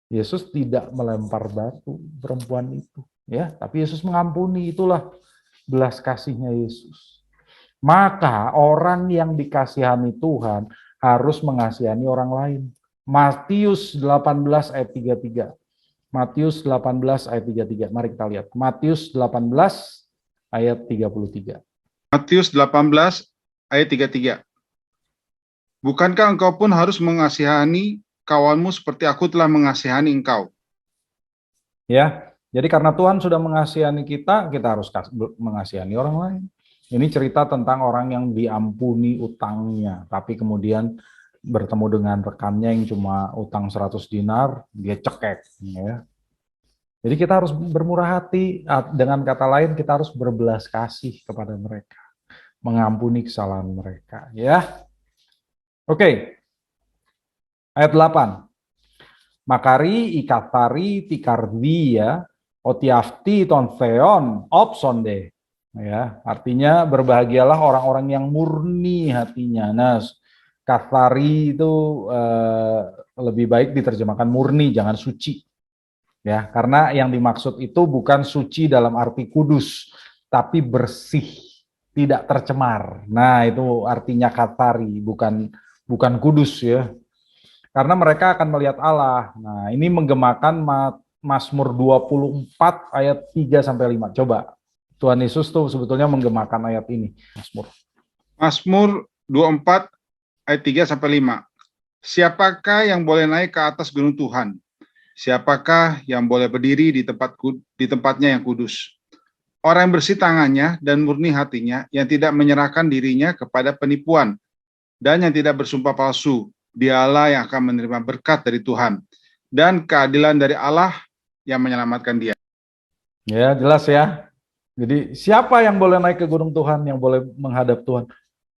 Yesus tidak melempar batu perempuan itu, ya. Tapi Yesus mengampuni, itulah belas kasihnya Yesus. Maka orang yang dikasihani Tuhan harus mengasihani orang lain. Matius 18 ayat 33. Matius 18 ayat 33. Mari kita lihat. Matius 18 ayat 33. Matius 18 ayat 33. Bukankah engkau pun harus mengasihani kawanmu seperti aku telah mengasihani engkau? Ya, jadi karena Tuhan sudah mengasihani kita harus mengasihani orang lain. Ini cerita tentang orang yang diampuni utangnya, tapi kemudian bertemu dengan rekannya yang cuma utang 100 dinar, dia cekek. Ya. Jadi kita harus bermurah hati, dengan kata lain kita harus berbelas kasih kepada mereka, mengampuni kesalahan mereka. Ya, oke. Ayat 8. Makari, ikatari, tikardia, otiafti, tonfeon, opsonde. Ya, artinya berbahagialah orang-orang yang murni hatinya. Nah, kathari itu lebih baik diterjemahkan murni, jangan suci. Ya, karena yang dimaksud itu bukan suci dalam arti kudus, tapi bersih, tidak tercemar. Nah, itu artinya kathari, bukan kudus ya. Karena mereka akan melihat Allah. Nah, ini menggemakan Mazmur 24 ayat 3 sampai 5. Coba. Tuhan Yesus tuh sebetulnya menggemakan ayat ini, Mazmur 24 ayat 3 sampai 5. Siapakah yang boleh naik ke atas gunung Tuhan? Siapakah yang boleh berdiri di tempatnya yang kudus? Orang yang bersih tangannya dan murni hatinya, yang tidak menyerahkan dirinya kepada penipuan dan yang tidak bersumpah palsu. Dialah yang akan menerima berkat dari Tuhan dan keadilan dari Allah yang menyelamatkan dia. Ya, jelas ya. Jadi siapa yang boleh naik ke gunung Tuhan, yang boleh menghadap Tuhan?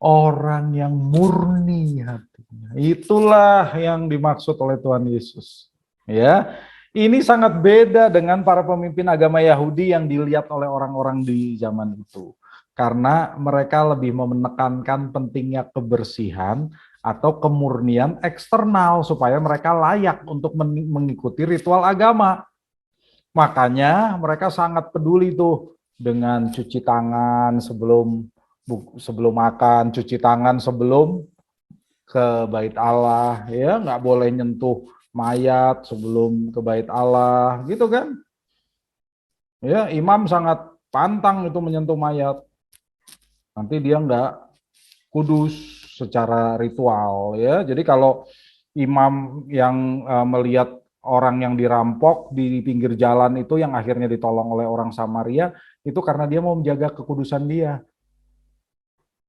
Orang yang murni hatinya. Itulah yang dimaksud oleh Tuhan Yesus. Ya, ini sangat beda dengan para pemimpin agama Yahudi yang dilihat oleh orang-orang di zaman itu. karena mereka lebih menekankan pentingnya kebersihan atau kemurnian eksternal supaya mereka layak untuk mengikuti ritual agama. Makanya mereka sangat peduli tuh dengan cuci tangan sebelum makan, cuci tangan sebelum ke bait Allah, ya nggak boleh nyentuh mayat sebelum ke bait Allah, gitu kan? Ya, imam sangat pantang itu menyentuh mayat. Nanti dia nggak kudus secara ritual, ya. Jadi kalau imam yang melihat orang yang dirampok di pinggir jalan itu yang akhirnya ditolong oleh orang Samaria, itu karena dia mau menjaga kekudusan dia.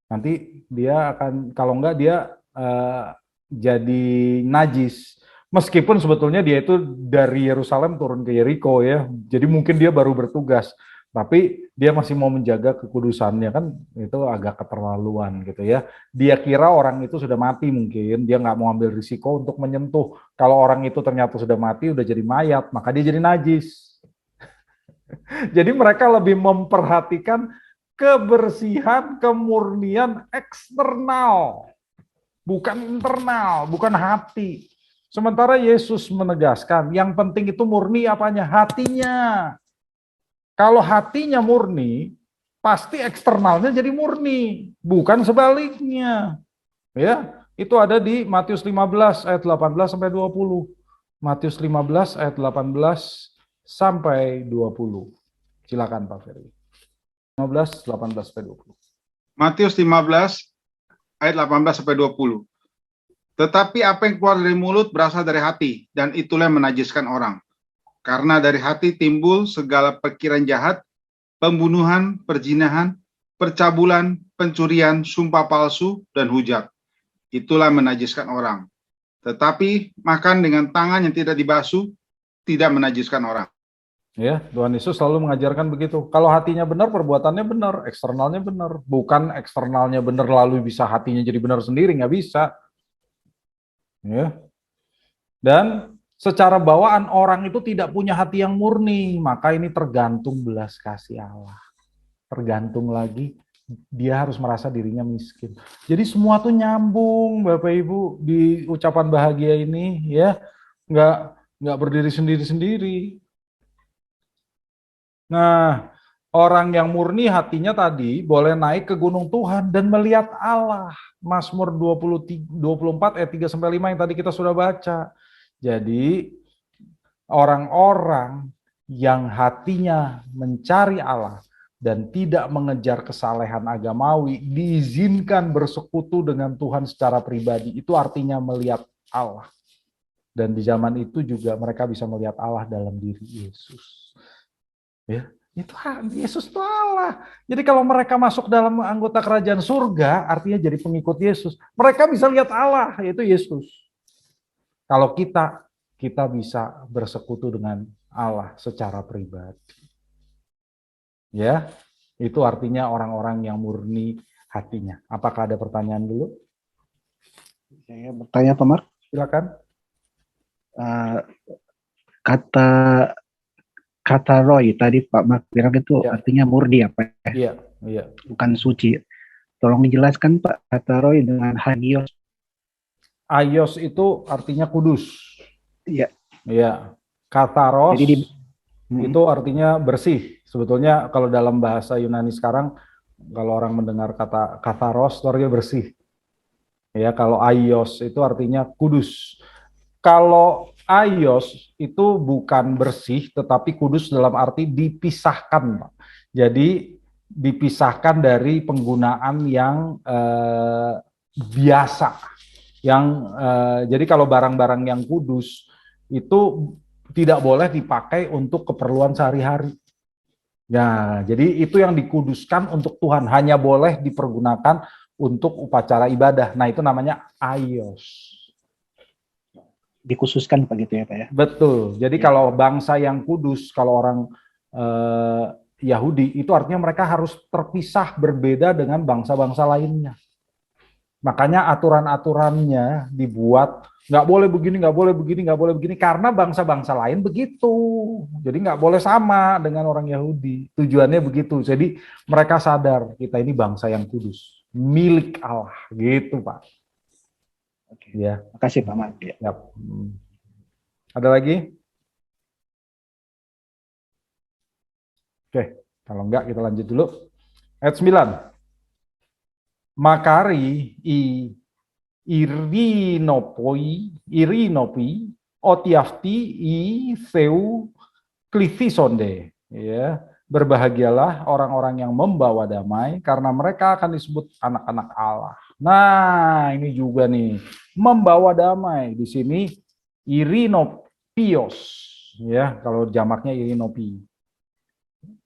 Nanti dia akan, kalau enggak dia jadi najis. Meskipun sebetulnya dia itu dari Yerusalem turun ke Yeriko ya, jadi mungkin dia baru bertugas, tapi dia masih mau menjaga kekudusannya, kan itu agak keterlaluan gitu ya. Dia kira orang itu sudah mati, mungkin dia nggak mau ambil risiko untuk menyentuh. Kalau orang itu ternyata sudah mati, udah jadi mayat, maka dia jadi najis. Jadi mereka lebih memperhatikan kebersihan, kemurnian eksternal, bukan internal, bukan hati. Sementara Yesus menegaskan, yang penting itu murni apanya? Hatinya. Kalau hatinya murni, pasti eksternalnya jadi murni, bukan sebaliknya. Ya, itu ada di Matius 15 ayat 18 sampai 20. Matius 15 ayat 18 sampai 20. Silakan Pak Ferry. 15, 18 sampai 20. Matius 15 ayat 18 sampai 20. Tetapi apa yang keluar dari mulut berasal dari hati, dan itulah yang menajiskan orang. Karena dari hati timbul segala pikiran jahat, pembunuhan, perzinahan, percabulan, pencurian, sumpah palsu, dan hujat. Itulah yang menajiskan orang. Tetapi makan dengan tangan yang tidak dibasuh tidak menajiskan orang. Ya, Tuhan Yesus selalu mengajarkan begitu. Kalau hatinya benar, perbuatannya benar, eksternalnya benar. Bukan eksternalnya benar lalu bisa hatinya jadi benar sendiri, nggak bisa. Ya. Dan secara bawaan orang itu tidak punya hati yang murni, maka ini tergantung belas kasih Allah. Tergantung lagi dia harus merasa dirinya miskin. Jadi semua tuh nyambung, Bapak Ibu, di ucapan bahagia ini, ya, nggak berdiri sendiri-sendiri. Nah, orang yang murni hatinya tadi boleh naik ke gunung Tuhan dan melihat Allah. Mazmur 24 ayat 3 sampai 5 yang tadi kita sudah baca. Jadi orang-orang yang hatinya mencari Allah dan tidak mengejar kesalehan agamawi diizinkan bersekutu dengan Tuhan secara pribadi. Itu artinya melihat Allah. Dan di zaman itu juga mereka bisa melihat Allah dalam diri Yesus. Ya, itu Yesus itu Allah. Jadi kalau mereka masuk dalam anggota kerajaan surga, artinya jadi pengikut Yesus. Mereka bisa lihat Allah, yaitu Yesus. Kalau kita bisa bersekutu dengan Allah secara pribadi. Ya, itu artinya orang-orang yang murni hatinya. Apakah ada pertanyaan dulu? Saya bertanya, Pak Mark. Silakan. Kata Roy tadi Pak Mark bilang itu Ya. artinya murni apa ya? Iya. Bukan suci. Tolong dijelaskan Pak, kata Roy dengan hagios. Aios itu artinya kudus. Iya. Iya. Katharos Jadi itu artinya bersih. Sebetulnya kalau dalam bahasa Yunani sekarang, kalau orang mendengar kata katharos, itu artinya bersih. Ya, kalau aios itu artinya kudus. Kalau aios itu bukan bersih, tetapi kudus dalam arti dipisahkan, Pak. Jadi dipisahkan dari penggunaan yang biasa. Jadi kalau barang-barang yang kudus itu tidak boleh dipakai untuk keperluan sehari-hari. Ya, jadi itu yang dikuduskan untuk Tuhan, hanya boleh dipergunakan untuk upacara ibadah. Nah, itu namanya aios. dikhususkan begitu ya Pak ya? Betul. Jadi kalau bangsa yang kudus, kalau orang Yahudi, itu artinya mereka harus terpisah berbeda dengan bangsa-bangsa lainnya. Makanya aturan-aturannya dibuat, nggak boleh begini, nggak boleh begini, nggak boleh begini, karena bangsa-bangsa lain begitu. Jadi nggak boleh sama dengan orang Yahudi. Tujuannya begitu. Jadi mereka sadar kita ini bangsa yang kudus, milik Allah, gitu Pak. Oke. Ya. Makasih Pak Mat. Ya. Yap. Ada lagi? Oke, kalau enggak kita lanjut dulu. Ayat 9. Makari irinopi otiafti seu klifisonde, ya. Berbahagialah orang-orang yang membawa damai karena mereka akan disebut anak-anak Allah. Nah, ini juga nih, membawa damai di sini irinopios, ya, kalau jamaknya irinopi.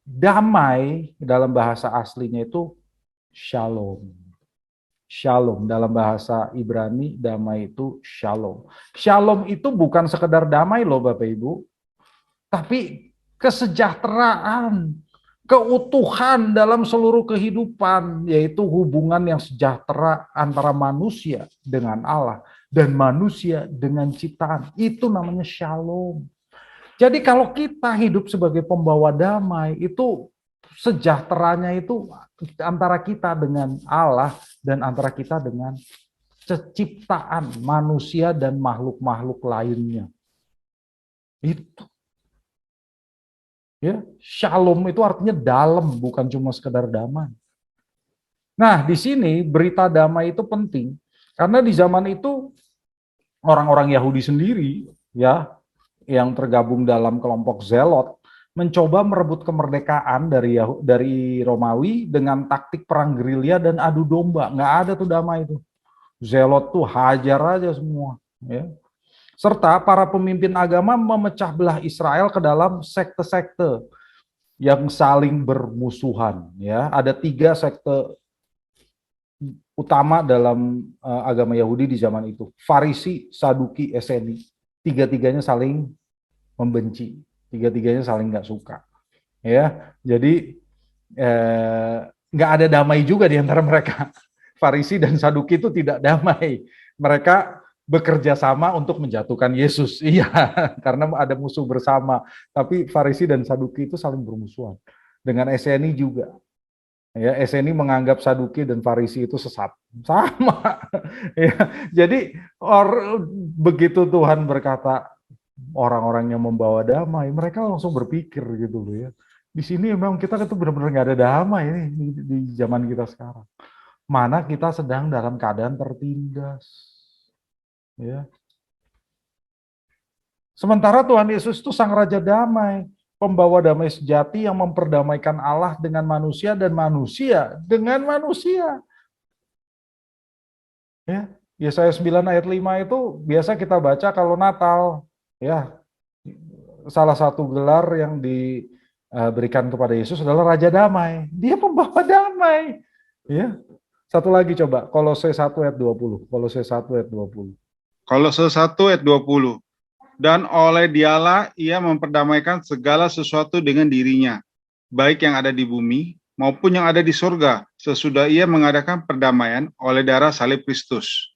Damai dalam bahasa aslinya itu shalom. Shalom dalam bahasa Ibrani, damai itu shalom. Shalom itu bukan sekedar damai loh Bapak Ibu, tapi kesejahteraan, keutuhan dalam seluruh kehidupan, yaitu hubungan yang sejahtera antara manusia dengan Allah dan manusia dengan ciptaan. Itu namanya shalom. Jadi kalau kita hidup sebagai pembawa damai, itu sejahteranya itu antara kita dengan Allah dan antara kita dengan ciptaan manusia dan makhluk-makhluk lainnya. Itu. Ya, shalom itu artinya dalam, bukan cuma sekedar damai. Nah, di sini berita damai itu penting karena di zaman itu orang-orang Yahudi sendiri, ya, yang tergabung dalam kelompok Zelot mencoba merebut kemerdekaan dari Romawi dengan taktik perang gerilya dan adu domba. Nggak ada tuh damai itu. Zelot tuh hajar aja semua. Ya. Serta para pemimpin agama memecah belah Israel ke dalam sekte-sekte yang saling bermusuhan. Ya, ada 3 sekte utama dalam agama Yahudi di zaman itu. Farisi, Saduki, Eseni. Tiga-tiganya saling membenci. Tiga-tiganya saling nggak suka, ya. Jadi nggak ada damai juga di antara mereka. Farisi dan Saduki itu tidak damai. Mereka bekerja sama untuk menjatuhkan Yesus, iya, karena ada musuh bersama. Tapi Farisi dan Saduki itu saling bermusuhan. Dengan Eseni juga, ya. Eseni menganggap Saduki dan Farisi itu sesat, sama. Ya. Jadi begitu Tuhan berkata, orang-orang yang membawa damai, mereka langsung berpikir gitu loh ya. Di sini memang kita itu benar-benar nggak ada damai ini di zaman kita sekarang. Mana kita sedang dalam keadaan tertindas. Ya. Sementara Tuhan Yesus itu sang Raja Damai, pembawa damai sejati yang memperdamaikan Allah dengan manusia dan manusia dengan manusia. Ya, Yesaya 9 ayat 5 itu biasa kita baca kalau Natal. Ya, salah satu gelar yang diberikan kepada Yesus adalah Raja Damai. Dia pembawa damai. Ya. Satu lagi coba, Kolose 1 ayat 20. Kolose 1 ayat 20. Kolose 1 ayat 20. Dan oleh dialah ia memperdamaikan segala sesuatu dengan dirinya, baik yang ada di bumi maupun yang ada di surga, sesudah ia mengadakan perdamaian oleh darah salib Kristus.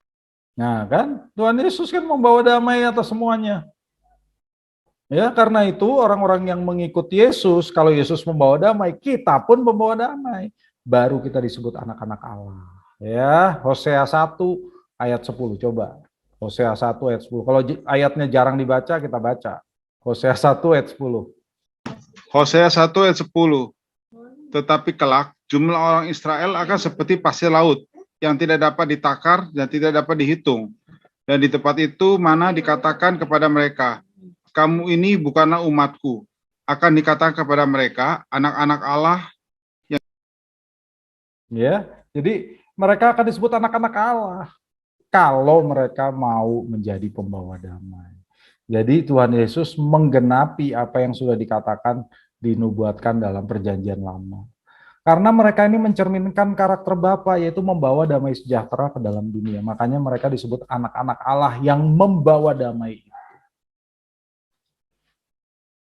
Nah kan, Tuhan Yesus kan membawa damai atas semuanya. Ya, karena itu orang-orang yang mengikut Yesus, kalau Yesus membawa damai, kita pun membawa damai. Baru kita disebut anak-anak Allah. Ya, Hosea 1 ayat 10, coba. Hosea 1 ayat 10. Kalau ayatnya jarang dibaca, kita baca. Hosea 1 ayat 10. Hosea 1 ayat 10. Tetapi kelak, jumlah orang Israel akan seperti pasir laut, yang tidak dapat ditakar dan tidak dapat dihitung. Dan di tempat itu mana dikatakan kepada mereka, kamu ini bukanlah umatku. Akan dikatakan kepada mereka, anak-anak Allah. Ya, jadi mereka akan disebut anak-anak Allah kalau mereka mau menjadi pembawa damai. Jadi Tuhan Yesus menggenapi apa yang sudah dikatakan, dinubuatkan dalam perjanjian lama. Karena mereka ini mencerminkan karakter Bapa, yaitu membawa damai sejahtera ke dalam dunia. Makanya mereka disebut anak-anak Allah yang membawa damai.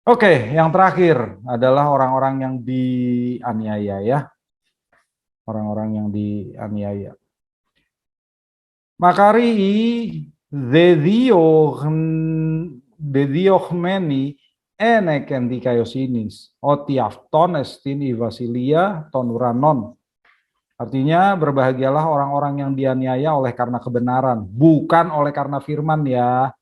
Oke, yang terakhir adalah orang-orang yang dianiaya ya. Orang-orang yang dianiaya. Makarii dediogmeni eneken dikaiosinis otiaftones tini vasilia tonuranon. Artinya berbahagialah orang-orang yang dianiaya oleh karena kebenaran, bukan oleh karena firman ya.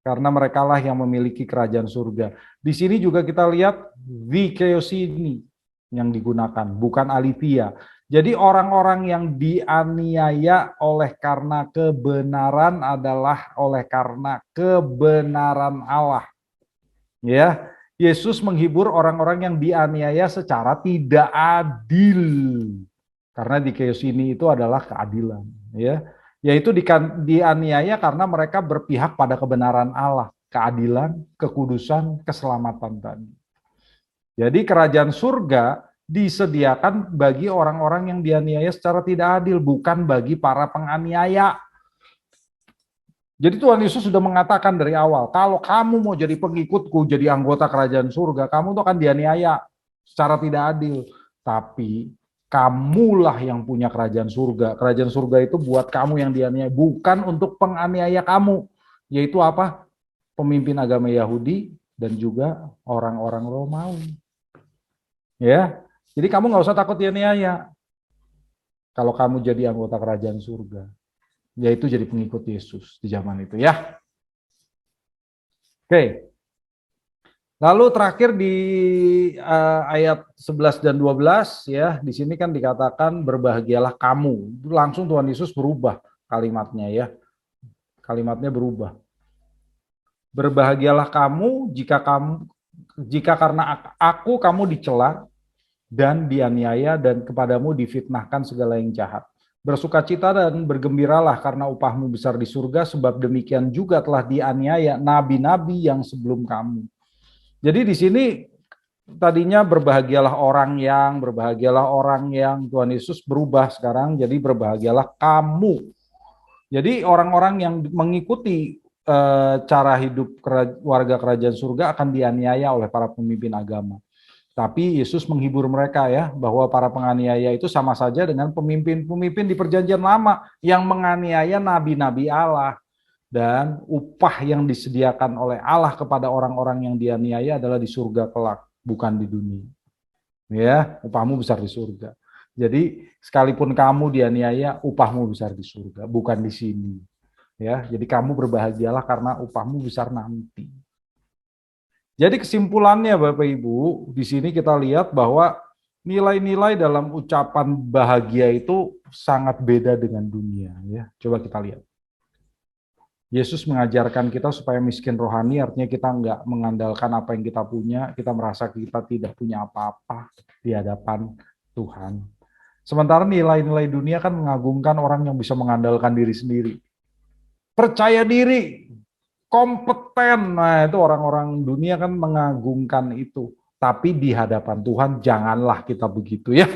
Karena merekalah yang memiliki kerajaan surga. Di sini juga kita lihat dikaiosini yang digunakan, bukan alithia. Jadi orang-orang yang dianiaya oleh karena kebenaran adalah oleh karena kebenaran Allah. Ya, Yesus menghibur orang-orang yang dianiaya secara tidak adil. Karena dikaiosini itu adalah keadilan, ya. Yaitu dianiaya karena mereka berpihak pada kebenaran Allah, keadilan, kekudusan, keselamatan tadi. Jadi kerajaan surga disediakan bagi orang-orang yang dianiaya secara tidak adil, bukan bagi para penganiaya. Jadi Tuhan Yesus sudah mengatakan dari awal, kalau kamu mau jadi pengikutku, jadi anggota kerajaan surga, kamu tuh akan dianiaya secara tidak adil. Tapi kamulah yang punya kerajaan surga. Kerajaan surga itu buat kamu yang dianiaya, bukan untuk penganiaya kamu. Yaitu apa? Pemimpin agama Yahudi dan juga orang-orang Romawi. Ya, jadi kamu nggak usah takut dianiaya kalau kamu jadi anggota kerajaan surga, yaitu jadi pengikut Yesus di zaman itu ya. Oke. Lalu terakhir di ayat 11 dan 12 ya, di sini kan dikatakan berbahagialah kamu. Langsung Tuhan Yesus berubah kalimatnya ya. Kalimatnya berubah. Berbahagialah kamu jika karena aku kamu dicela dan dianiaya dan kepadamu difitnahkan segala yang jahat. Bersukacita dan bergembiralah karena upahmu besar di surga, sebab demikian juga telah dianiaya nabi-nabi yang sebelum kamu. Jadi di sini tadinya berbahagialah orang yang Tuhan Yesus berubah sekarang jadi berbahagialah kamu. Jadi orang-orang yang mengikuti cara hidup warga kerajaan surga akan dianiaya oleh para pemimpin agama. Tapi Yesus menghibur mereka ya, bahwa para penganiaya itu sama saja dengan pemimpin-pemimpin di perjanjian lama yang menganiaya nabi-nabi Allah. Dan upah yang disediakan oleh Allah kepada orang-orang yang dianiaya adalah di surga kelak, bukan di dunia. Ya, upahmu besar di surga. Jadi sekalipun kamu dianiaya, upahmu besar di surga, bukan di sini. Ya, jadi kamu berbahagialah karena upahmu besar nanti. Jadi kesimpulannya Bapak Ibu, di sini kita lihat bahwa nilai-nilai dalam ucapan bahagia itu sangat beda dengan dunia. Ya, coba kita lihat. Yesus mengajarkan kita supaya miskin rohani, artinya kita nggak mengandalkan apa yang kita punya, kita merasa kita tidak punya apa-apa di hadapan Tuhan. Sementara nilai-nilai dunia kan mengagungkan orang yang bisa mengandalkan diri sendiri. Percaya diri, kompeten, nah itu orang-orang dunia kan mengagungkan itu. Tapi di hadapan Tuhan janganlah kita begitu ya.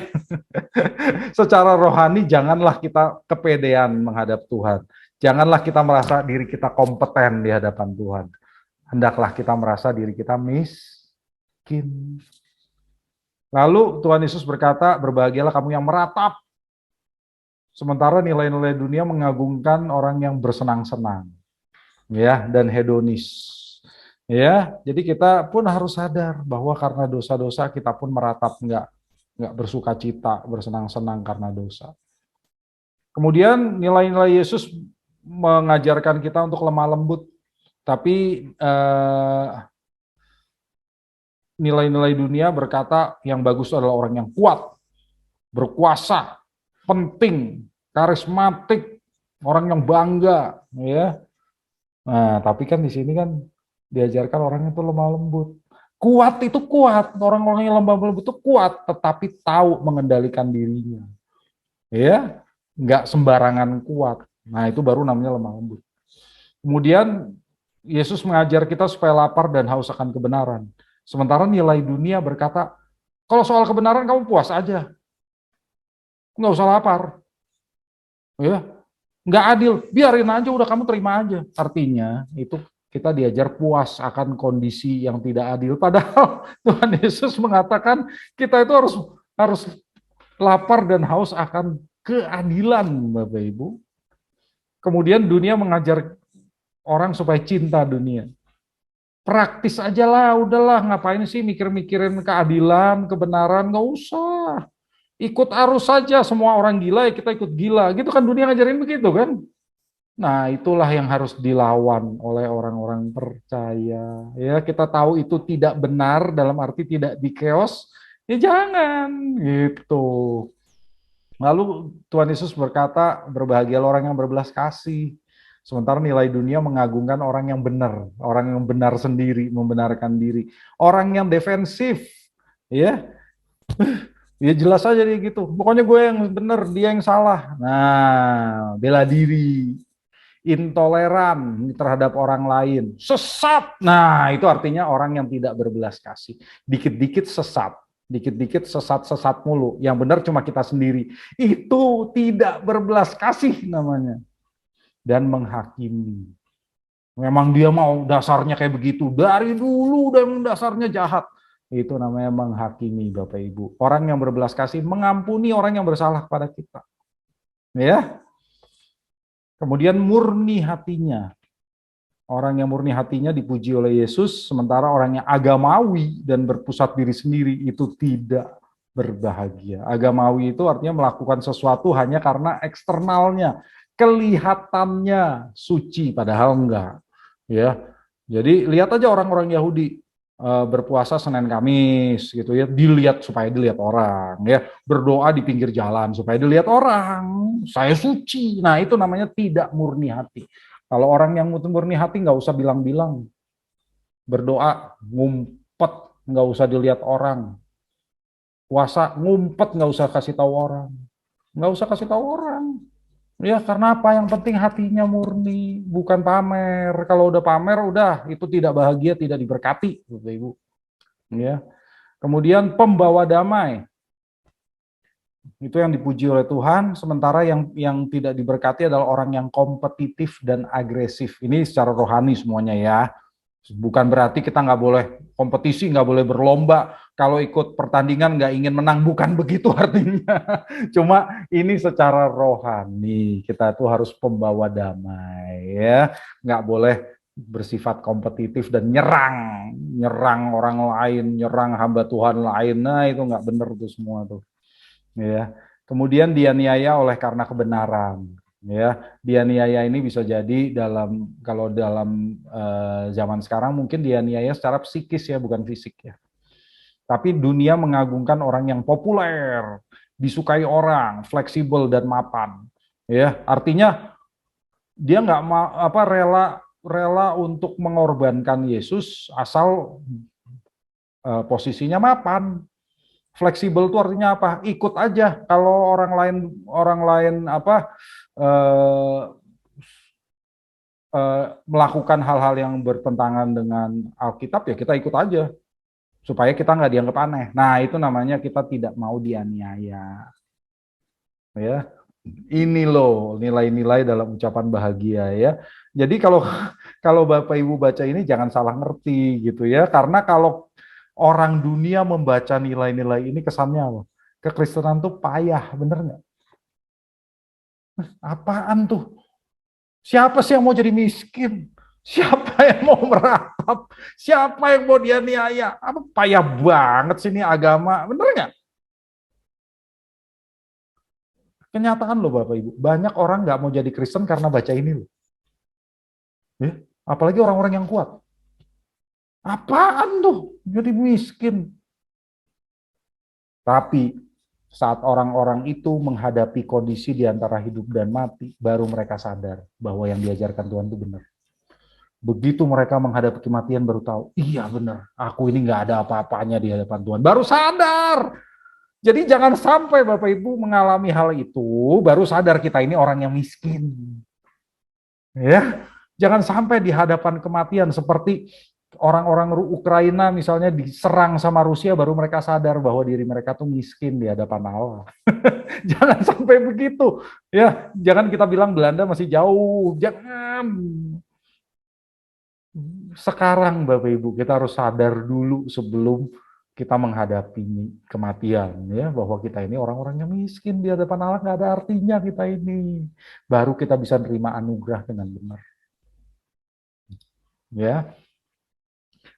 Secara rohani janganlah kita kepedean menghadap Tuhan. Janganlah kita merasa diri kita kompeten di hadapan Tuhan. Hendaklah kita merasa diri kita miskin. Lalu Tuhan Yesus berkata, berbahagialah kamu yang meratap. Sementara nilai-nilai dunia mengagungkan orang yang bersenang-senang, ya, dan hedonis. Ya, jadi kita pun harus sadar bahwa karena dosa-dosa kita pun meratap, nggak bersukacita, bersenang-senang karena dosa. Kemudian nilai-nilai Yesus mengajarkan kita untuk lemah lembut, tapi nilai-nilai dunia berkata yang bagus adalah orang yang kuat, berkuasa, penting, karismatik, orang yang bangga, ya. Nah, tapi kan di sini kan diajarkan orang itu lemah lembut. Kuat itu kuat, orang-orang yang lemah lembut itu kuat, tetapi tahu mengendalikan dirinya. Ya, nggak sembarangan kuat. Nah, itu baru namanya lemah lembut. Kemudian Yesus mengajar kita supaya lapar dan haus akan kebenaran. Sementara nilai dunia berkata, kalau soal kebenaran kamu puas aja. Nggak usah lapar. Ya, nggak adil, biarin aja, udah kamu terima aja. Artinya itu kita diajar puas akan kondisi yang tidak adil. Padahal Tuhan Yesus mengatakan kita itu harus lapar dan haus akan keadilan, Bapak Ibu. Kemudian dunia mengajar orang supaya cinta dunia. Praktis aja lah, udahlah, ngapain sih mikir-mikirin keadilan, kebenaran, nggak usah. Ikut arus saja, semua orang gila ya kita ikut gila. Gitu kan dunia ngajarin begitu kan. Nah, itulah yang harus dilawan oleh orang-orang percaya. Ya, kita tahu itu tidak benar dalam arti tidak dikeos, ya jangan gitu. Lalu Tuhan Yesus berkata, berbahagialah orang yang berbelas kasih. Sementara nilai dunia mengagungkan orang yang benar sendiri, membenarkan diri. Orang yang defensif, ya, ya jelas aja dia gitu. Pokoknya gue yang benar, dia yang salah. Nah, bela diri, intoleran terhadap orang lain, sesat. Nah, itu artinya orang yang tidak berbelas kasih. Dikit-dikit sesat, dikit-dikit sesat-sesat mulu. Yang benar cuma kita sendiri. Itu tidak berbelas kasih namanya. Dan menghakimi. Memang dia mau dasarnya kayak begitu. Dari dulu udah dasarnya jahat. Itu namanya menghakimi, Bapak Ibu. Orang yang berbelas kasih mengampuni orang yang bersalah kepada kita. Ya. Kemudian murni hatinya. Orang yang murni hatinya dipuji oleh Yesus, sementara orang yang agamawi dan berpusat diri sendiri itu tidak berbahagia. Agamawi itu artinya melakukan sesuatu hanya karena eksternalnya, kelihatannya suci, padahal enggak. Ya, jadi lihat aja orang-orang Yahudi berpuasa Senin Kamis gitu ya, dilihat supaya dilihat orang, ya, berdoa di pinggir jalan supaya dilihat orang, saya suci. Nah, itu namanya tidak murni hati. Kalau orang yang murni hati nggak usah bilang-bilang, berdoa ngumpet, nggak usah dilihat orang, puasa ngumpet, nggak usah kasih tahu orang, nggak usah kasih tahu orang. Ya, karena apa? Yang penting hatinya murni, bukan pamer. Kalau udah pamer, udah itu tidak bahagia, tidak diberkati, Bapak Ibu. Ya. Kemudian pembawa damai. Itu yang dipuji oleh Tuhan, sementara yang tidak diberkati adalah orang yang kompetitif dan agresif. Ini secara rohani semuanya ya. Bukan berarti kita nggak boleh kompetisi, nggak boleh berlomba. Kalau ikut pertandingan nggak ingin menang, bukan begitu artinya. Cuma ini secara rohani, kita tuh harus pembawa damai, ya. Nggak boleh bersifat kompetitif dan nyerang orang lain, nyerang hamba Tuhan lain. Nah, itu nggak benar tuh semua tuh. Ya. Kemudian dianiaya oleh karena kebenaran. Ya, dianiaya ini bisa jadi kalau dalam zaman sekarang mungkin dianiaya secara psikis ya, bukan fisik ya. Tapi dunia mengagungkan orang yang populer, disukai orang, fleksibel dan mapan. Ya, artinya dia nggak rela untuk mengorbankan Yesus asal posisinya mapan. Fleksibel itu artinya apa? Ikut aja. Kalau orang lain melakukan hal-hal yang bertentangan dengan Alkitab, ya kita ikut aja supaya kita nggak dianggap aneh. Nah, itu namanya kita tidak mau dianiaya. Ya, ini loh nilai-nilai dalam ucapan bahagia ya. Jadi kalau Bapak Ibu baca ini jangan salah ngerti gitu ya. Karena kalau orang dunia membaca nilai-nilai ini kesannya apa? Kekristenan tuh payah, bener nggak? Apaan tuh? Siapa sih yang mau jadi miskin? Siapa yang mau meratap? Siapa yang mau dianiaya? Apa payah banget sih ini agama, bener nggak? Kenyataan loh Bapak Ibu, banyak orang nggak mau jadi Kristen karena baca ini loh. Ya, apalagi orang-orang yang kuat. Apaan tuh? Jadi miskin. Tapi saat orang-orang itu menghadapi kondisi di antara hidup dan mati, baru mereka sadar bahwa yang diajarkan Tuhan itu benar. Begitu mereka menghadapi kematian baru tahu, iya benar, aku ini nggak ada apa-apanya di hadapan Tuhan. Baru sadar. Jadi jangan sampai Bapak Ibu mengalami hal itu, baru sadar kita ini orang yang miskin. Ya, jangan sampai di hadapan kematian seperti orang-orang Ukraina misalnya diserang sama Rusia, baru mereka sadar bahwa diri mereka tuh miskin di hadapan Allah. Jangan sampai begitu. Ya, jangan kita bilang Belanda masih jauh. Jangan. Sekarang Bapak Ibu, kita harus sadar dulu sebelum kita menghadapi kematian, ya, bahwa kita ini orang-orang yang miskin di hadapan Allah, nggak ada artinya kita ini. Baru kita bisa nerima anugerah dengan benar. Ya,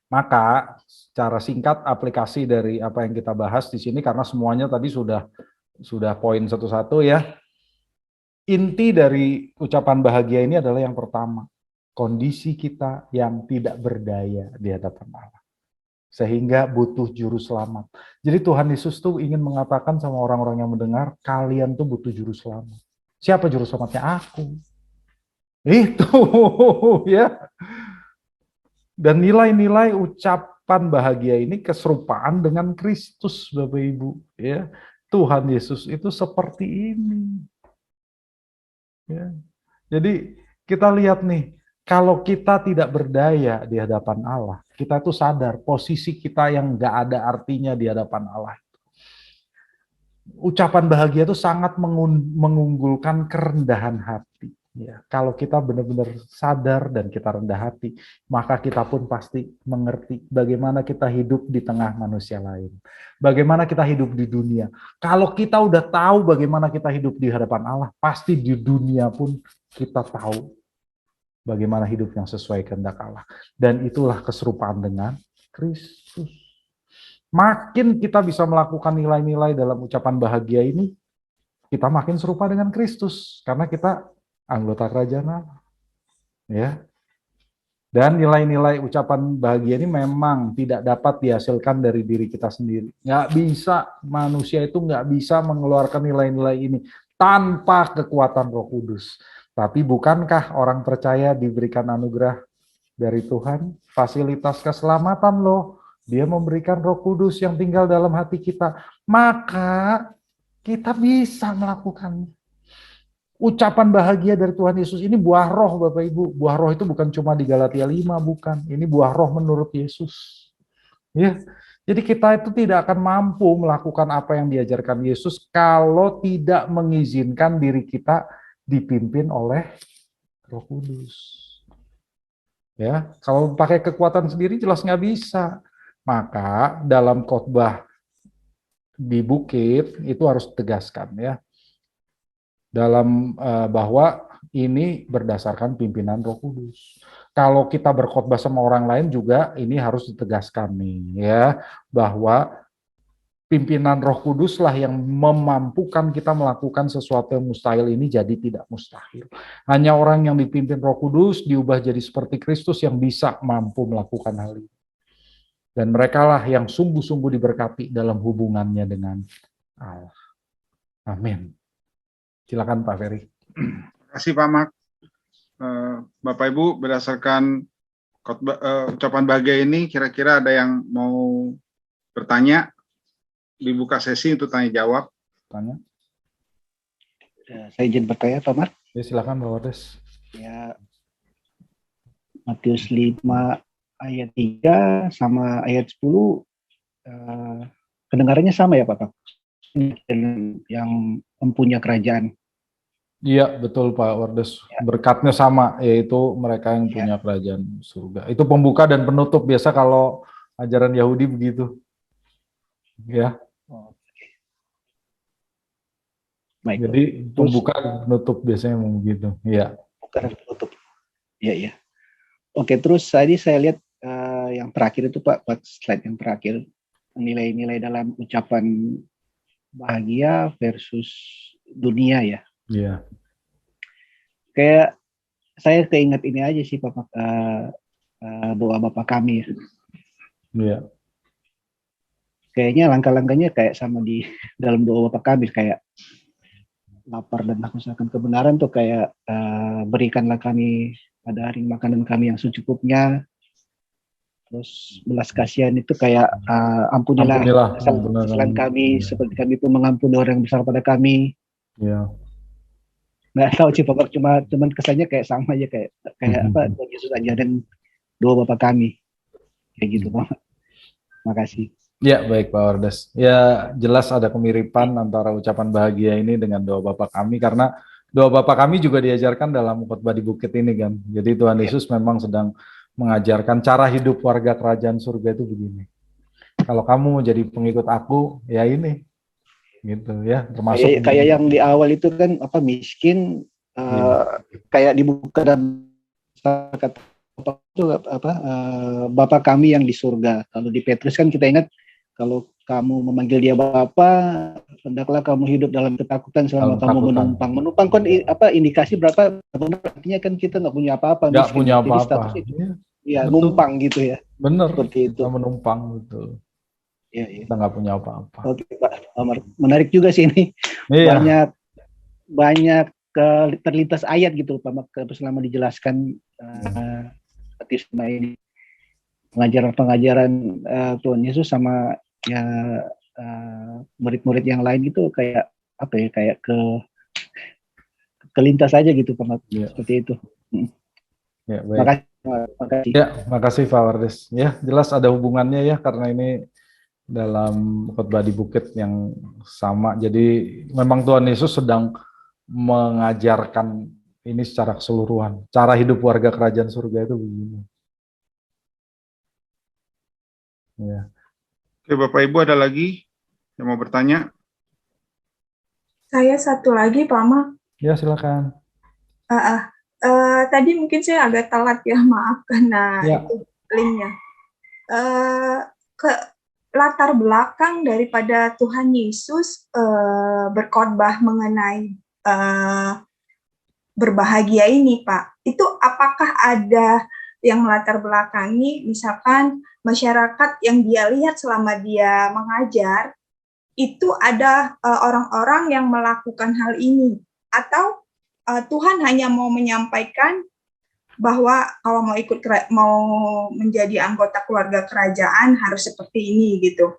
maka secara singkat aplikasi dari apa yang kita bahas di sini, karena semuanya tadi sudah poin satu-satu ya. Inti dari ucapan bahagia ini adalah yang pertama, kondisi kita yang tidak berdaya di hadapan Allah, sehingga butuh juru selamat. Jadi Tuhan Yesus tuh ingin mengatakan sama orang-orang yang mendengar, kalian tuh butuh juru selamat. Siapa juru selamatnya? Aku. Itu ya. Dan nilai-nilai ucapan bahagia ini keserupaan dengan Kristus, Bapak Ibu. Ya, Tuhan Yesus itu seperti ini. Ya. Jadi kita lihat nih, kalau kita tidak berdaya di hadapan Allah, kita tuh sadar posisi kita yang nggak ada artinya di hadapan Allah. Ucapan bahagia itu sangat mengunggulkan kerendahan hati. Ya, kalau kita benar-benar sadar dan kita rendah hati, maka kita pun pasti mengerti bagaimana kita hidup di tengah manusia lain. Bagaimana kita hidup di dunia. Kalau kita udah tahu bagaimana kita hidup di hadapan Allah, pasti di dunia pun kita tahu bagaimana hidup yang sesuai kehendak Allah. Dan itulah keserupaan dengan Kristus. Makin kita bisa melakukan nilai-nilai dalam ucapan bahagia ini, kita makin serupa dengan Kristus. Karena kita anggota kerajaan Allah. Ya. Dan nilai-nilai ucapan bahagia ini memang tidak dapat dihasilkan dari diri kita sendiri. Nggak bisa, manusia itu nggak bisa mengeluarkan nilai-nilai ini tanpa kekuatan Roh Kudus. Tapi bukankah orang percaya diberikan anugerah dari Tuhan? Fasilitas keselamatan loh. Dia memberikan Roh Kudus yang tinggal dalam hati kita. Maka kita bisa melakukannya. Ucapan bahagia dari Tuhan Yesus ini buah roh, Bapak Ibu. Buah roh itu bukan cuma di Galatia 5, bukan. Ini buah roh menurut Yesus. Ya. Jadi kita itu tidak akan mampu melakukan apa yang diajarkan Yesus kalau tidak mengizinkan diri kita dipimpin oleh Roh Kudus. Ya, kalau pakai kekuatan sendiri jelas nggak bisa. Maka dalam khotbah di bukit itu harus ditegaskan ya. Dalam bahwa ini berdasarkan pimpinan Roh Kudus. Kalau kita berkhotbah sama orang lain juga ini harus ditegaskan nih ya, bahwa pimpinan Roh Kuduslah yang memampukan kita melakukan sesuatu yang mustahil ini jadi tidak mustahil. Hanya orang yang dipimpin Roh Kudus diubah jadi seperti Kristus yang bisa mampu melakukan hal ini. Dan merekalah yang sungguh-sungguh diberkati dalam hubungannya dengan Allah. Amin. Silakan Pak Ferry. Terima kasih Pak Mak. Bapak Ibu, berdasarkan ucapan bahagia ini, kira-kira ada yang mau bertanya? Dibuka sesi untuk tanya jawab. Tanya. Saya izin bertanya, Pak Mar. Ya, silakan Pak Wardes. Ya, Matius 5 ayat 3 sama ayat 10 kedengarannya sama ya Pak? Yang mempunyai kerajaan. Iya, betul Pak Wardes. Ya. Berkatnya sama, yaitu mereka yang punya kerajaan surga. Itu pembuka dan penutup, biasa kalau ajaran Yahudi begitu. Ya. Baik. Jadi pembuka dan penutup biasanya begitu. Iya. Pembuka dan penutup. Iya, iya. Oke, terus tadi saya lihat yang terakhir itu Pak, slide yang terakhir. Nilai-nilai dalam ucapan bahagia versus dunia ya. Iya. Kayak saya keinget ini aja sih Pak, doa Bapa kami. Iya. Kayaknya langkah-langkahnya kayak sama di dalam doa Bapa kami, kayak lapar dan haus akan kebenaran tuh kayak berikanlah kami pada hari makanan kami yang secukupnya. Terus belas kasihan itu kayak ampunilah kesalahan kami seperti kami pun mengampuni orang yang bersalah pada kami. Iya. Nggak tahu sih Pak, cuman kesannya kayak sama aja kayak apa Tuhan Yesus ajarin doa Bapa kami kayak gitu Pak. Makasih. Ya, baik Pak Wardes. Ya, jelas ada kemiripan antara ucapan bahagia ini dengan doa Bapa kami, karena doa Bapa kami juga diajarkan dalam khotbah di bukit ini kan. Jadi Tuhan Yesus memang sedang mengajarkan cara hidup warga kerajaan surga itu begini. Kalau kamu mau jadi pengikut aku, ya ini, gitu ya. Termasuk Kayak yang di awal itu kan apa miskin, kayak dibuka dan kata itu apa Bapa kami yang di surga. Kalau di Petrus kan kita ingat kalau kamu memanggil dia Bapa, hendaklah kamu hidup dalam ketakutan selama kamu menumpang. Menumpang kan apa indikasi berapa? Artinya kan kita nggak punya apa-apa. Nggak punya Jadi apa-apa. statusnya ya numpang gitu ya. Bener. Seperti itu. Kita menumpang gitu. Ya. Kita nggak punya apa-apa. Oke Pak Amar, menarik juga sih ini. Iya. Banyak terlintas ayat gitu Pak selama dijelaskan batisma ini, pengajaran Tuhan Yesus sama ya murid-murid yang lain itu kayak apa ya, kayak kelintas aja gitu Pak, seperti itu. Ya, baik. Makasih. Ya, makasih Pak Wardes. Ya, jelas ada hubungannya ya, karena ini dalam khotbah di bukit yang sama. Jadi memang Tuhan Yesus sedang mengajarkan ini secara keseluruhan. Cara hidup warga kerajaan surga itu begini. Ya. Oke, Bapak Ibu ada lagi yang mau bertanya? Saya satu lagi, Pak Ma. Ya, silakan. Tadi mungkin saya agak telat ya, maaf karena itu linknya. Latar belakang daripada Tuhan Yesus berkhotbah mengenai berbahagia ini, Pak, itu apakah ada yang latar belakangi, misalkan masyarakat yang dia lihat selama dia mengajar, itu ada orang-orang yang melakukan hal ini, atau Tuhan hanya mau menyampaikan bahwa kalau mau menjadi anggota keluarga kerajaan harus seperti ini gitu.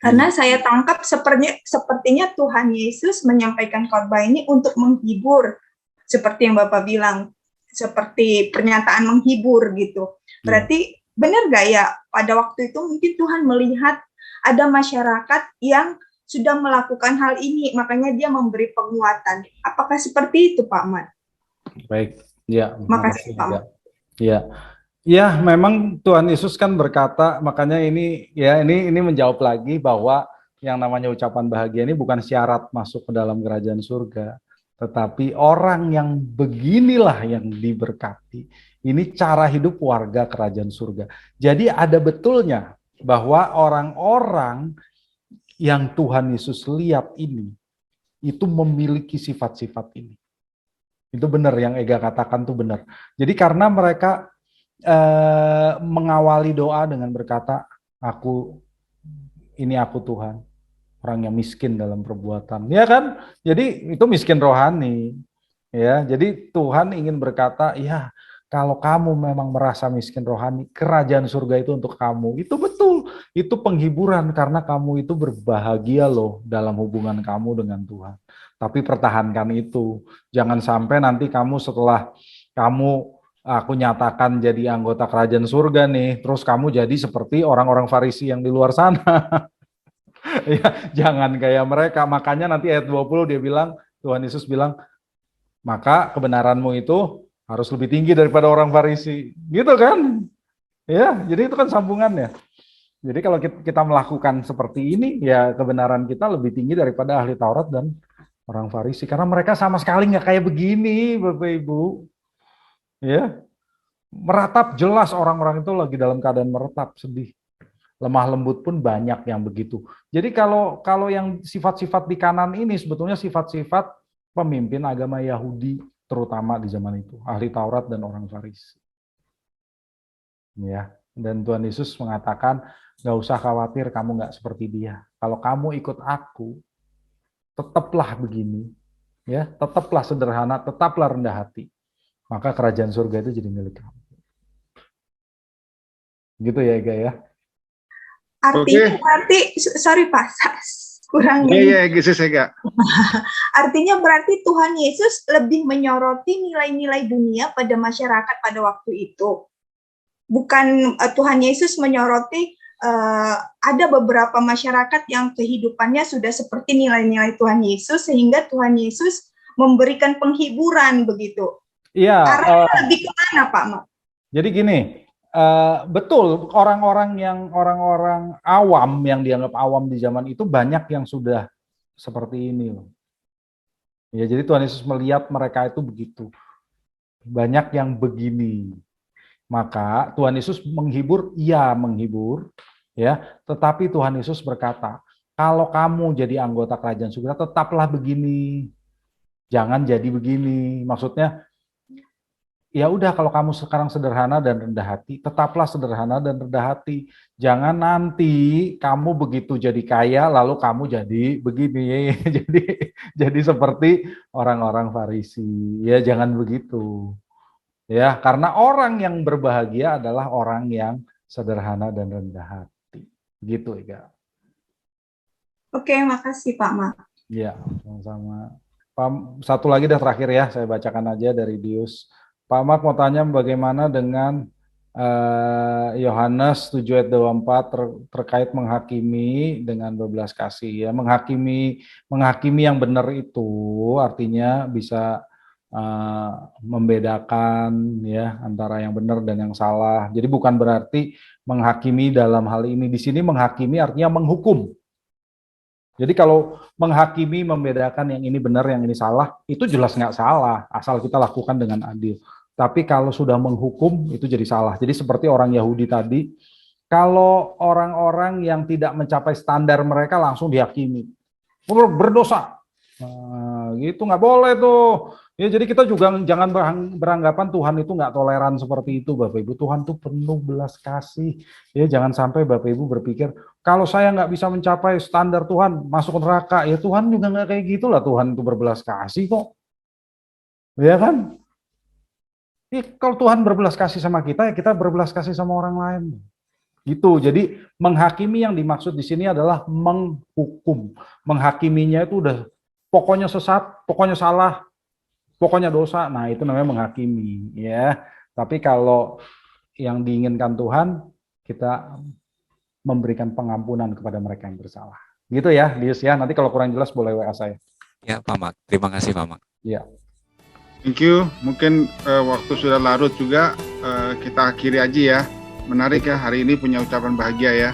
Karena saya tangkap sepertinya Tuhan Yesus menyampaikan khotbah ini untuk menghibur, seperti yang Bapak bilang, seperti pernyataan menghibur gitu. Berarti benar nggak ya pada waktu itu mungkin Tuhan melihat ada masyarakat yang sudah melakukan hal ini, makanya dia memberi penguatan. Apakah seperti itu Pak Mat? Baik, ya. Makasih Pak Mat. Ya. Ya, memang Tuhan Yesus kan berkata, makanya ini menjawab lagi bahwa yang namanya ucapan bahagia ini bukan syarat masuk ke dalam kerajaan surga, tetapi orang yang beginilah yang diberkati. Ini cara hidup warga kerajaan surga. Jadi ada betulnya bahwa orang-orang yang Tuhan Yesus lihat ini itu memiliki sifat-sifat ini. Itu benar yang Ega katakan tuh benar. Jadi karena mereka mengawali doa dengan berkata, aku Tuhan, orang yang miskin dalam perbuatan, ya kan? Jadi itu miskin rohani, ya. Jadi Tuhan ingin berkata, ya kalau kamu memang merasa miskin rohani, kerajaan surga itu untuk kamu. Itu betul, itu penghiburan karena kamu itu berbahagia loh dalam hubungan kamu dengan Tuhan. Tapi pertahankan itu, jangan sampai nanti kamu setelah aku nyatakan jadi anggota kerajaan surga nih, terus kamu jadi seperti orang-orang Farisi yang di luar sana. Ya, jangan kayak mereka. Makanya nanti ayat 20 dia bilang, Tuhan Yesus bilang, maka kebenaranmu itu harus lebih tinggi daripada orang Farisi. Gitu kan? Ya, jadi itu kan sambungannya. Jadi kalau kita melakukan seperti ini, ya kebenaran kita lebih tinggi daripada ahli Taurat dan orang Farisi. Karena mereka sama sekali nggak kayak begini, Bapak Ibu. Ya, meratap, jelas orang-orang itu lagi dalam keadaan meratap, sedih. Lemah lembut pun banyak yang begitu. Jadi kalau yang sifat-sifat di kanan ini sebetulnya sifat-sifat pemimpin agama Yahudi, terutama di zaman itu, ahli Taurat dan orang Farisi. Ya, dan Tuhan Yesus mengatakan, nggak usah khawatir, kamu nggak seperti dia. Kalau kamu ikut aku, tetaplah begini, ya, tetaplah sederhana, tetaplah rendah hati. Maka kerajaan surga itu jadi milik kamu. Gitu ya, Ega ya. Artinya berarti, sorry Pak, kurang. Iya, Ega. Artinya berarti Tuhan Yesus lebih menyoroti nilai-nilai dunia pada masyarakat pada waktu itu. Bukan Tuhan Yesus menyoroti ada beberapa masyarakat yang kehidupannya sudah seperti nilai-nilai Tuhan Yesus, sehingga Tuhan Yesus memberikan penghiburan begitu. Iya. Arahnya lebih ke mana Pak Mak? Jadi gini, betul, orang-orang awam yang dianggap awam di zaman itu banyak yang sudah seperti ini loh. Ya, jadi Tuhan Yesus melihat mereka itu begitu. Banyak yang begini. Maka Tuhan Yesus menghibur, iya menghibur, ya. Tetapi Tuhan Yesus berkata, kalau kamu jadi anggota kerajaan surga, tetaplah begini. Jangan jadi begini. Maksudnya, ya udah kalau kamu sekarang sederhana dan rendah hati, tetaplah sederhana dan rendah hati. Jangan nanti kamu begitu jadi kaya, lalu kamu jadi begini. jadi seperti orang-orang Farisi. Ya jangan begitu. Ya, karena orang yang berbahagia adalah orang yang sederhana dan rendah hati. Gitu, Ika. Oke, makasih Pak Mak. Ya, sama-sama. Satu lagi dah terakhir ya, saya bacakan aja dari Dius. Pak Mak mau tanya bagaimana dengan Yohanes 7 ayat 24 terkait menghakimi dengan 12 kasih ya. Menghakimi yang benar itu artinya bisa membedakan ya antara yang benar dan yang salah. Jadi bukan berarti menghakimi dalam hal ini. Di sini menghakimi artinya menghukum. Jadi kalau menghakimi, membedakan yang ini benar, yang ini salah, itu jelas nggak salah, asal kita lakukan dengan adil. Tapi kalau sudah menghukum, itu jadi salah. Jadi seperti orang Yahudi tadi, kalau orang-orang yang tidak mencapai standar mereka langsung dihakimi. Berdosa. Nah, gitu nggak boleh tuh. Ya, jadi kita juga jangan beranggapan Tuhan itu nggak toleran seperti itu, Bapak Ibu. Tuhan tuh penuh belas kasih. Ya, jangan sampai Bapak Ibu berpikir, kalau saya nggak bisa mencapai standar Tuhan, masuk neraka. Ya Tuhan juga nggak kayak gitulah. Tuhan itu berbelas kasih kok. Ya kan? Ya, kalau Tuhan berbelas kasih sama kita, ya kita berbelas kasih sama orang lain. Gitu. Jadi menghakimi yang dimaksud di sini adalah menghukum. Menghakiminya itu udah pokoknya sesat, pokoknya salah, pokoknya dosa. Nah, itu namanya menghakimi, ya. Tapi kalau yang diinginkan Tuhan, kita memberikan pengampunan kepada mereka yang bersalah. Gitu ya, Dius ya. Nanti kalau kurang jelas boleh WA saya. Ya, Pak Mak. Terima kasih, Pak Mak. Ya. Thank you. Mungkin waktu sudah larut juga, kita akhiri aja ya. Menarik ya, hari ini punya ucapan bahagia ya.